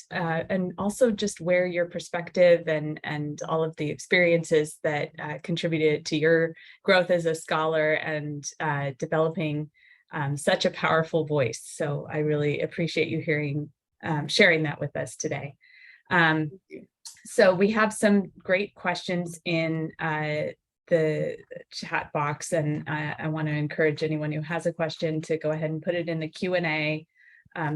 also just where your perspective and all of the experiences that contributed to your growth as a scholar and developing such a powerful voice. So I really appreciate you sharing that with us today. So we have some great questions in the chat box, and I want to encourage anyone who has a question to go ahead and put it in the Q&A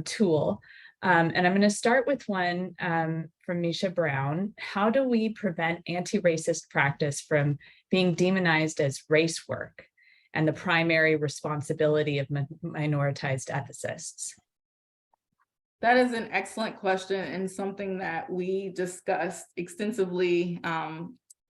tool. And I'm going to start with one from Misha Brown. How do we prevent anti-racist practice from being demonized as race work and the primary responsibility of minoritized ethicists? That is an excellent question, and something that we discussed extensively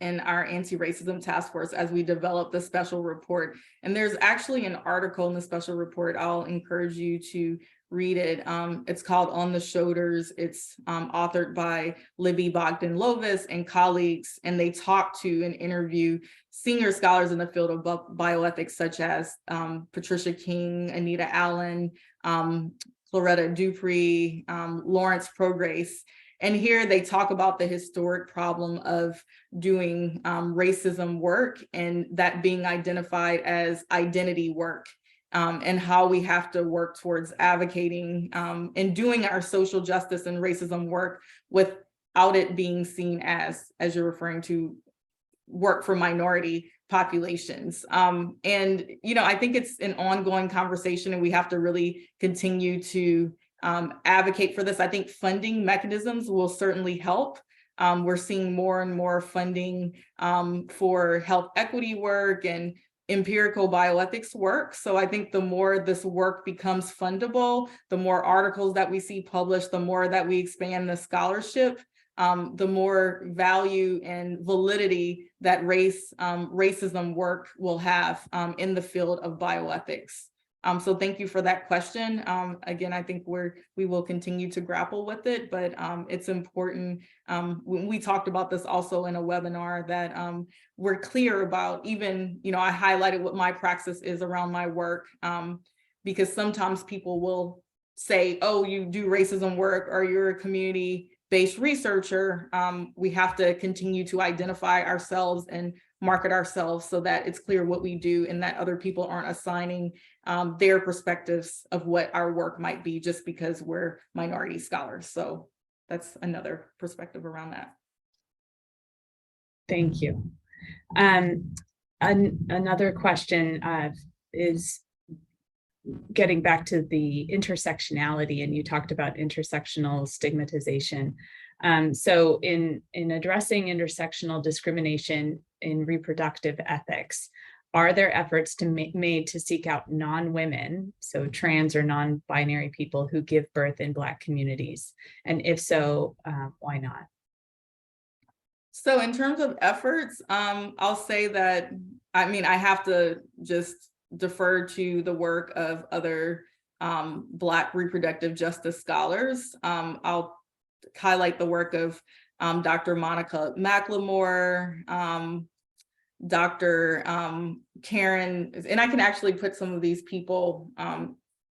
in our anti-racism task force as we developed the special report. And there's actually an article in the special report. I'll encourage you to read it. It's called On the Shoulders. It's authored by Libby Bogdan-Lovis and colleagues, and they talk to and interview senior scholars in the field of bioethics, such as Patricia King, Anita Allen, Loretta Dupree, Lawrence Prograis. And here they talk about the historic problem of doing racism work, and that being identified as identity work, and how we have to work towards advocating and doing our social justice and racism work without it being seen as you're referring to, work for minority populations. And, I think it's an ongoing conversation, and we have to really continue to advocate for this. I think funding mechanisms will certainly help. We're seeing more and more funding for health equity work and empirical bioethics work. So I think the more this work becomes fundable, the more articles that we see published, the more that we expand the scholarship, the more value and validity that racism work will have in the field of bioethics. So thank you for that question. Again, I think we will continue to grapple with it, but it's important. We talked about this also in a webinar that we're clear about, even, I highlighted what my praxis is around my work, because sometimes people will say, oh, you do racism work or you're a community-based researcher. We have to continue to identify ourselves and market ourselves so that it's clear what we do and that other people aren't assigning their perspectives of what our work might be just because we're minority scholars. So that's another perspective around that. Thank you. Another question is getting back to the intersectionality, and you talked about intersectional stigmatization. So in addressing intersectional discrimination in reproductive ethics, are there efforts made to seek out non-women, so trans or non-binary people who give birth in Black communities? And if so, why not? So in terms of efforts, I'll say that, I have to just defer to the work of other Black reproductive justice scholars. I'll highlight the work of Dr. Monica McLemore, Dr. Karen, and I can actually put some of these people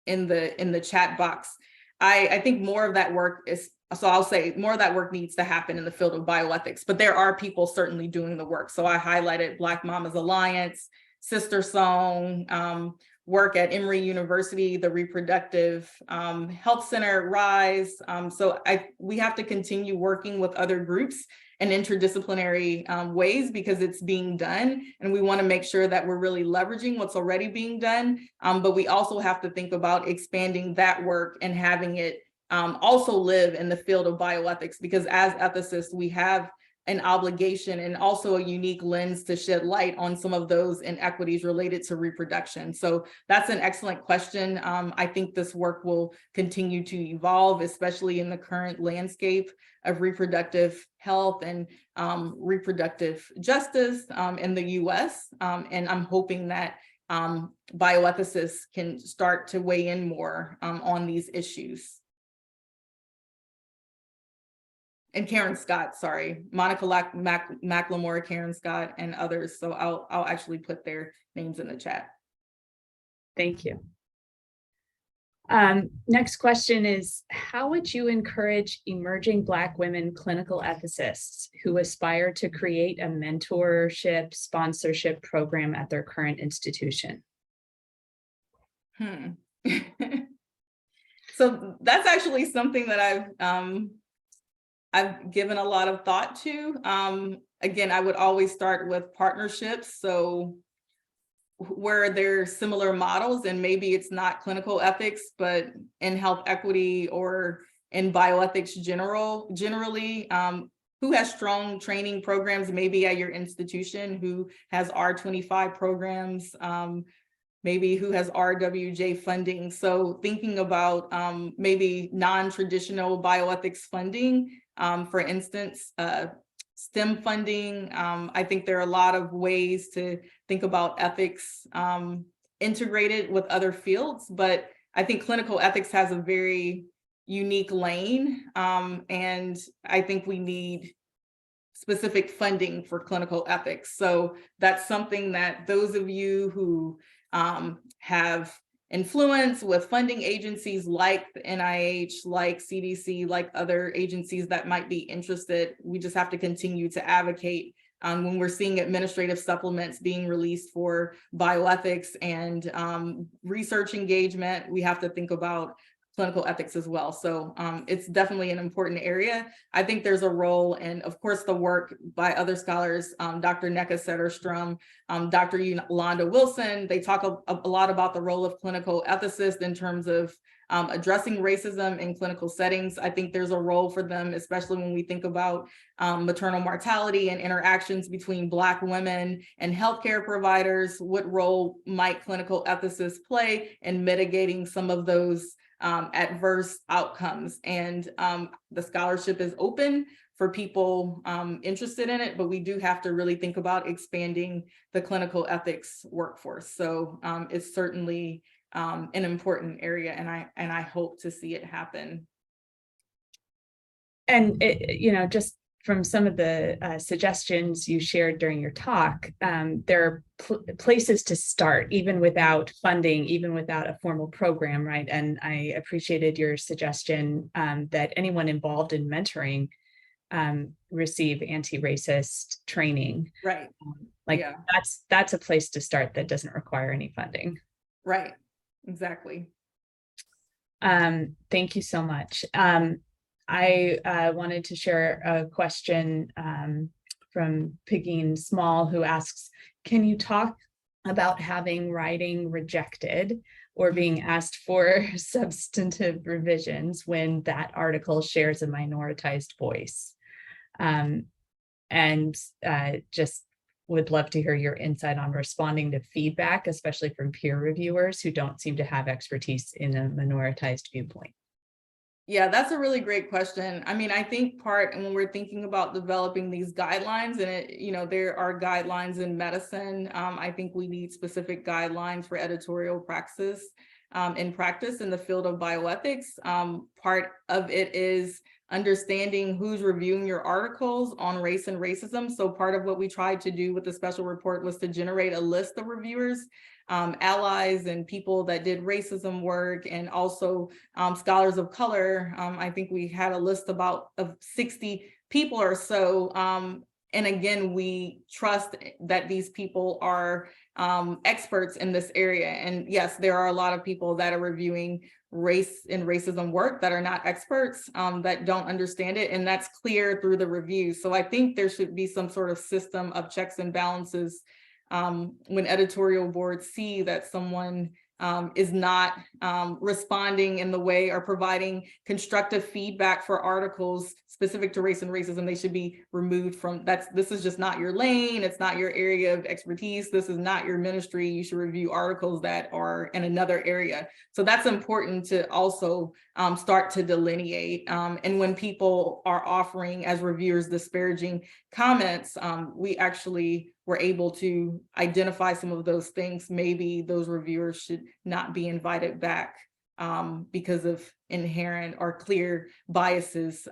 in the chat box. I think more of that work is, so I'll say more of that work needs to happen in the field of bioethics, but there are people certainly doing the work. So I highlighted Black Mamas Alliance, Sister Song, work at Emory University, the Reproductive Health Center, RISE. So we have to continue working with other groups and interdisciplinary ways because it's being done. And we want to make sure that we're really leveraging what's already being done. But we also have to think about expanding that work and having it also live in the field of bioethics, because as ethicists, we have an obligation and also a unique lens to shed light on some of those inequities related to reproduction. So that's an excellent question. I think this work will continue to evolve, especially in the current landscape of reproductive health and reproductive justice in the US. And I'm hoping that bioethicists can start to weigh in more on these issues. And Karen Scott, sorry, Monica McLemore, Karen Scott, and others. So I'll actually put their names in the chat. Thank you. Next question is, how would you encourage emerging Black women clinical ethicists who aspire to create a mentorship, sponsorship program at their current institution? So that's actually something that I've given a lot of thought to. Again, I would always start with partnerships. So where there's similar models, and maybe it's not clinical ethics, but in health equity or in bioethics generally, who has strong training programs, maybe at your institution, who has R25 programs, maybe who has RWJ funding. So thinking about maybe non-traditional bioethics funding, for instance, STEM funding. I think there are a lot of ways to think about ethics integrated with other fields, but I think clinical ethics has a very unique lane, and I think we need specific funding for clinical ethics. So that's something that those of you who have influence with funding agencies like the NIH, like CDC, like other agencies that might be interested, we just have to continue to advocate. When we're seeing administrative supplements being released for bioethics and research engagement, we have to think about clinical ethics as well. So it's definitely an important area. I think there's a role, and of course the work by other scholars, Dr. Neka Setterstrom, Dr. Yolanda Wilson, they talk a lot about the role of clinical ethicists in terms of addressing racism in clinical settings. I think there's a role for them, especially when we think about maternal mortality and interactions between Black women and healthcare providers. What role might clinical ethicists play in mitigating some of those adverse outcomes? And the scholarship is open for people interested in it, but we do have to really think about expanding the clinical ethics workforce. So it's certainly an important area, and I hope to see it happen. And just from some of the suggestions you shared during your talk, there are places to start, even without funding, even without a formal program, right? And I appreciated your suggestion that anyone involved in mentoring receive anti-racist training. Right. That's a place to start that doesn't require any funding. Right. Exactly. Thank you so much. I wanted to share a question from Pigeen Small, who asks, can you talk about having writing rejected or being asked for substantive revisions when that article shares a minoritized voice? Just would love to hear your insight on responding to feedback, especially from peer reviewers who don't seem to have expertise in a minoritized viewpoint. Yeah, that's a really great question. I mean, I think when we're thinking about developing these guidelines, and there are guidelines in medicine, I think we need specific guidelines for editorial praxis in practice in the field of bioethics. Part of it is understanding who's reviewing your articles on race and racism. So part of what we tried to do with the special report was to generate a list of reviewers, allies and people that did racism work, and also scholars of color. I think we had a list of 60 people or so. And again, we trust that these people are experts in this area. And yes, there are a lot of people that are reviewing race and racism work that are not experts, that don't understand it. And that's clear through the review. So I think there should be some sort of system of checks and balances when editorial boards see that someone is not responding in the way or providing constructive feedback for articles specific to race and racism. They should be removed from this is just not your lane. It's not your area of expertise. This is not your ministry. You should review articles that are in another area. So that's important to also start to delineate. And when people are offering as reviewers disparaging comments, we actually were able to identify some of those things. Maybe those reviewers should not be invited back because of inherent or clear biases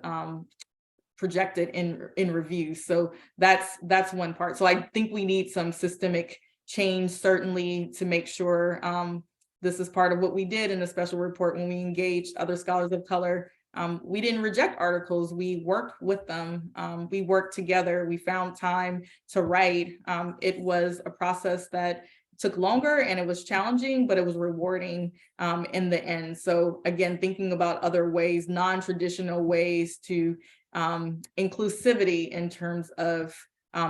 projected in reviews. So that's one part. So I think we need some systemic change, certainly, to make sure this is part of what we did in the special report when we engaged other scholars of color. We didn't reject articles, we worked with them. We worked together, we found time to write. It was a process that took longer and it was challenging, but it was rewarding in the end. So again, thinking about other ways, non-traditional ways to inclusivity in terms of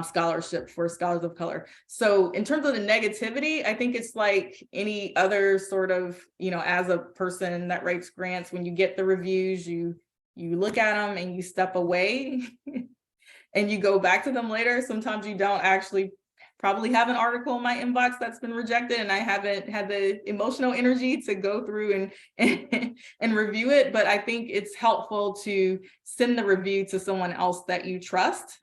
scholarship for scholars of color. So in terms of the negativity, I think it's like any other sort of, as a person that writes grants, when you get the reviews, you look at them and you step away and you go back to them later. Sometimes you don't actually probably have an article in my inbox that's been rejected and I haven't had the emotional energy to go through and review it. But I think it's helpful to send the review to someone else that you trust.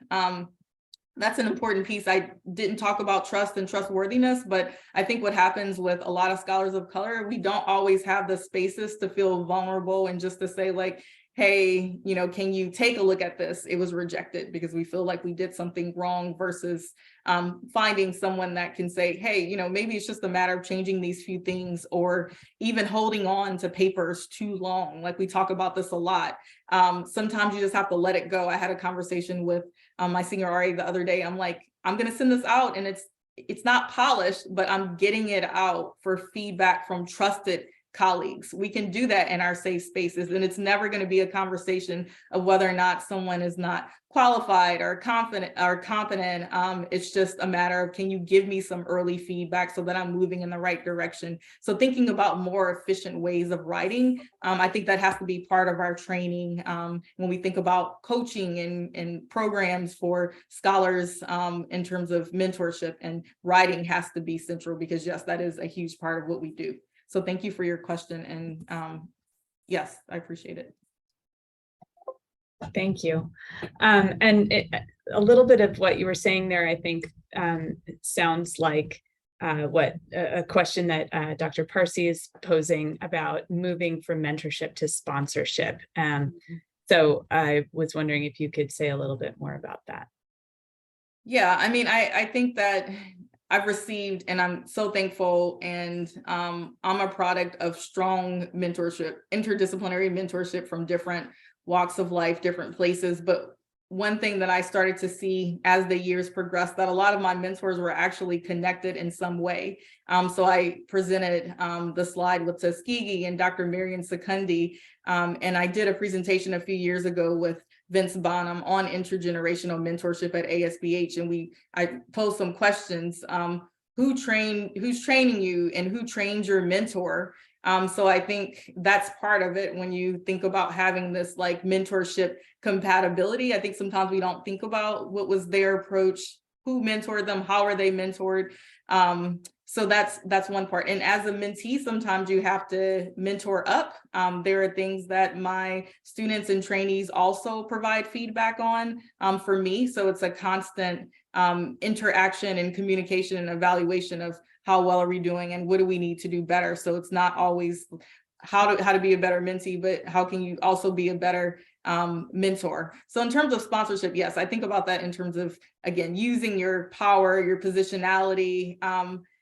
That's an important piece. I didn't talk about trust and trustworthiness, but I think what happens with a lot of scholars of color, we don't always have the spaces to feel vulnerable and just to say like, hey, can you take a look at this? It was rejected because we feel like we did something wrong, versus finding someone that can say, hey, maybe it's just a matter of changing these few things, or even holding on to papers too long. Like we talk about this a lot. Sometimes you just have to let it go. I had a conversation with my senior RA the other day. I'm like, I'm going to send this out and it's not polished, but I'm getting it out for feedback from trusted colleagues. We can do that in our safe spaces, and it's never going to be a conversation of whether or not someone is not qualified or confident or competent. It's just a matter of, can you give me some early feedback so that I'm moving in the right direction? So thinking about more efficient ways of writing, I think that has to be part of our training when we think about coaching and programs for scholars in terms of mentorship, and writing has to be central, because yes, that is a huge part of what we do. So thank you for your question, and yes, I appreciate it. Thank you. A little bit of what you were saying there, I think, it sounds like a question that Dr. Parsi is posing about moving from mentorship to sponsorship. So I was wondering if you could say a little bit more about that. Yeah, I mean, I think that I've received, and I'm so thankful, and I'm a product of strong mentorship, interdisciplinary mentorship from different walks of life, different places. But one thing that I started to see as the years progressed, that a lot of my mentors were actually connected in some way. So I presented the slide with Tuskegee and Dr. Marion Secundi, and I did a presentation a few years ago with Vince Bonham on intergenerational mentorship at ASBH, and I posed some questions. Who's training you, and who trained your mentor? So I think that's part of it when you think about having this like mentorship compatibility. I think sometimes we don't think about what was their approach, who mentored them, how are they mentored. So that's one part. And as a mentee, sometimes you have to mentor up. There are things that my students and trainees also provide feedback on for me. So it's a constant interaction and communication and evaluation of how well are we doing and what do we need to do better. So it's not always how to be a better mentee, but how can you also be a better mentor. So in terms of sponsorship, yes, I think about that in terms of, again, using your power, your positionality.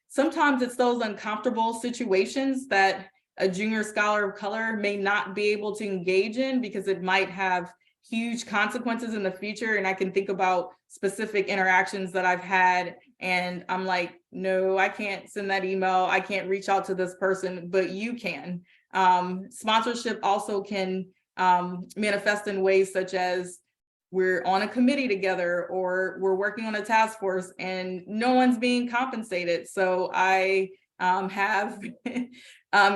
Sometimes it's those uncomfortable situations that a junior scholar of color may not be able to engage in because it might have huge consequences in the future. And I can think about specific interactions that I've had, and I'm like, no, I can't send that email. I can't reach out to this person, but you can. Sponsorship also can manifest in ways such as we're on a committee together, or we're working on a task force and no one's being compensated. So I have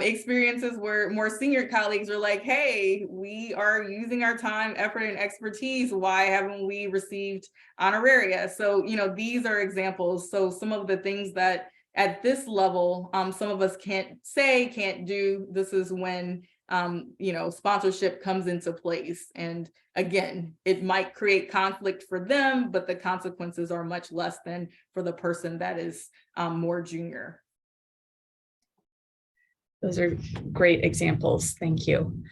experiences where more senior colleagues are like, hey, we are using our time, effort, and expertise. Why haven't we received honoraria? So, these are examples. So some of the things that at this level, some of us can't say, can't do, this is when sponsorship comes into place. And again, it might create conflict for them, but the consequences are much less than for the person that is more junior. Those are great examples. Thank you.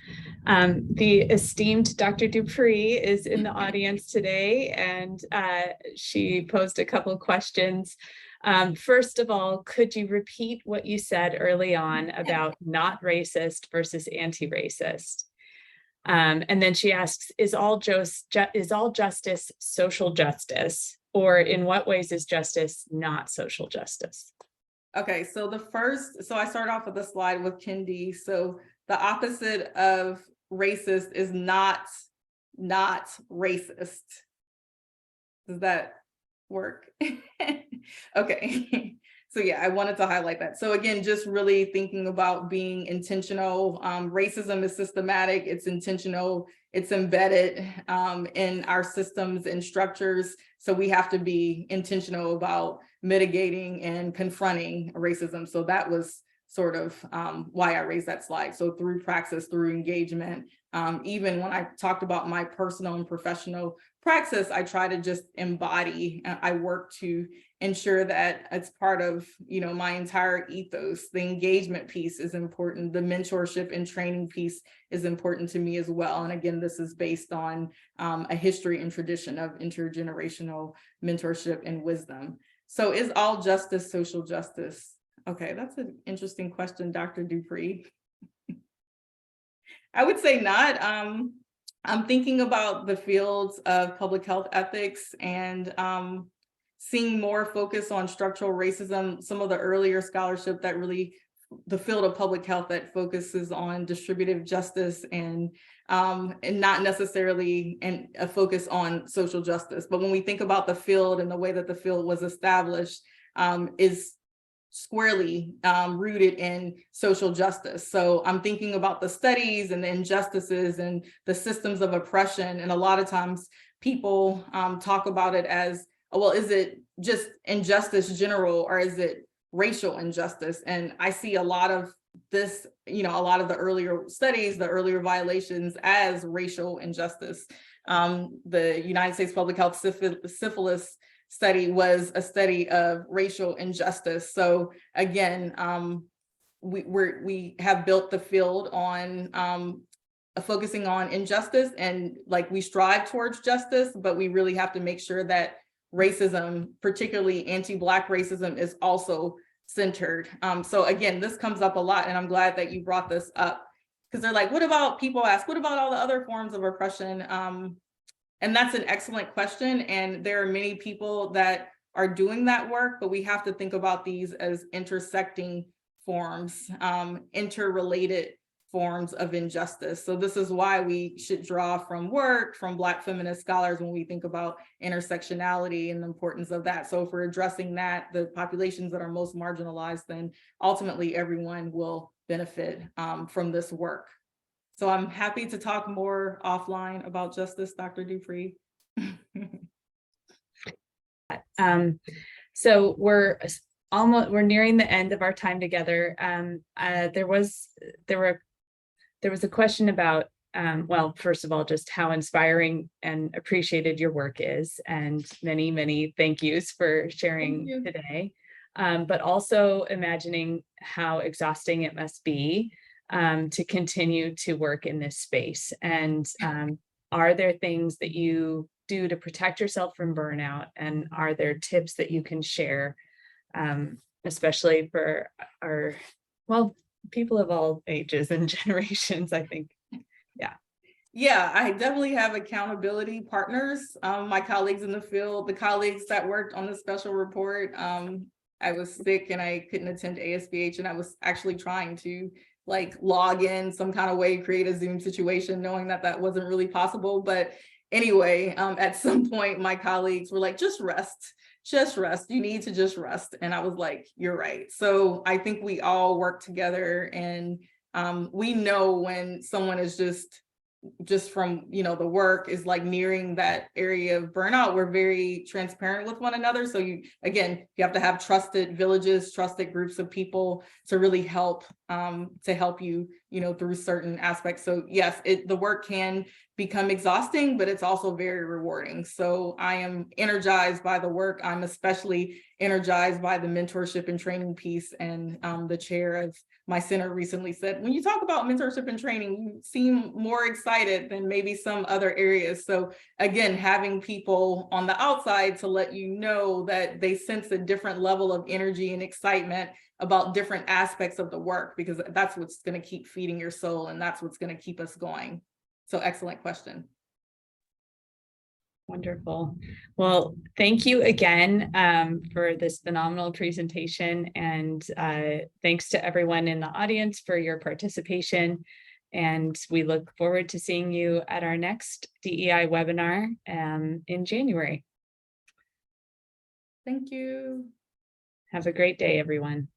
The esteemed Dr. Dupree is in the audience today, and she posed a couple of questions. First of all, could you repeat what you said early on about not racist versus anti-racist? And then she asks, is all justice social justice, or in what ways is justice not social justice? Okay, so I start off with a slide with Kendi. So the opposite of racist is not racist. Does that work? Okay. So yeah, I wanted to highlight that. So again, just really thinking about being intentional. Racism is systematic, it's intentional, it's embedded in our systems and structures. So we have to be intentional about mitigating and confronting racism. So that was sort of why I raised that slide. So through praxis, through engagement, even when I talked about my personal and professional praxis, I try to just embody, I work to ensure that it's part of, my entire ethos. The engagement piece is important. The mentorship and training piece is important to me as well. And again, this is based on a history and tradition of intergenerational mentorship and wisdom. So is all justice social justice? Okay, that's an interesting question, Dr. Dupree. I would say not. I'm thinking about the fields of public health ethics and seeing more focus on structural racism. Some of the earlier scholarship that really the field of public health that focuses on distributive justice and not necessarily a focus on social justice. But when we think about the field and the way that the field was established, is squarely rooted in social justice. So I'm thinking about the studies and the injustices and the systems of oppression. And a lot of times people talk about it as, well, is it just injustice general, or is it racial injustice? And I see a lot of this, a lot of the earlier studies, the earlier violations as racial injustice. The United States Public Health syphilis study was a study of racial injustice. So again, we have built the field on focusing on injustice, and like we strive towards justice, but we really have to make sure that racism, particularly anti-Black racism, is also centered. So again, this comes up a lot, and I'm glad that you brought this up, because they're like, people ask, what about all the other forms of oppression? And that's an excellent question. And there are many people that are doing that work, but we have to think about these as intersecting forms, interrelated forms of injustice. So this is why we should draw from work from Black feminist scholars when we think about intersectionality and the importance of that. So if we're addressing that, the populations that are most marginalized, then ultimately everyone will benefit from this work. So I'm happy to talk more offline about justice, Dr. Dupree. So we're nearing the end of our time together. There was a question about, well, first of all, just how inspiring and appreciated your work is, and many, many thank yous for sharing today. But also imagining how exhausting it must be to continue to work in this space. And are there things that you do to protect yourself from burnout? And are there tips that you can share, especially for our, well, people of all ages and generations, I think. Yeah, I definitely have accountability partners, my colleagues in the field, the colleagues that worked on the special report. I was sick and I couldn't attend ASBH, and I was actually trying to log in some kind of way, create a Zoom situation, knowing that that wasn't really possible. But anyway, at some point, my colleagues were like, just rest. You need to just rest. And I was like, you're right. So I think we all work together, and we know when someone is just from the work is nearing that area of burnout. We're very transparent with one another. So you have to have trusted villages, trusted groups of people to really help you through certain aspects. So yes, the work can become exhausting, but it's also very rewarding. So I am energized by the work. I'm especially energized by the mentorship and training piece. And the chair of my center recently said, when you talk about mentorship and training, you seem more excited than maybe some other areas. So again, having people on the outside to let you know that they sense a different level of energy and excitement about different aspects of the work, because that's what's going to keep feeding your soul, and that's what's going to keep us going. So excellent question. Wonderful. Well, thank you again for this phenomenal presentation, and thanks to everyone in the audience for your participation. And we look forward to seeing you at our next DEI webinar in January. Thank you. Have a great day, everyone.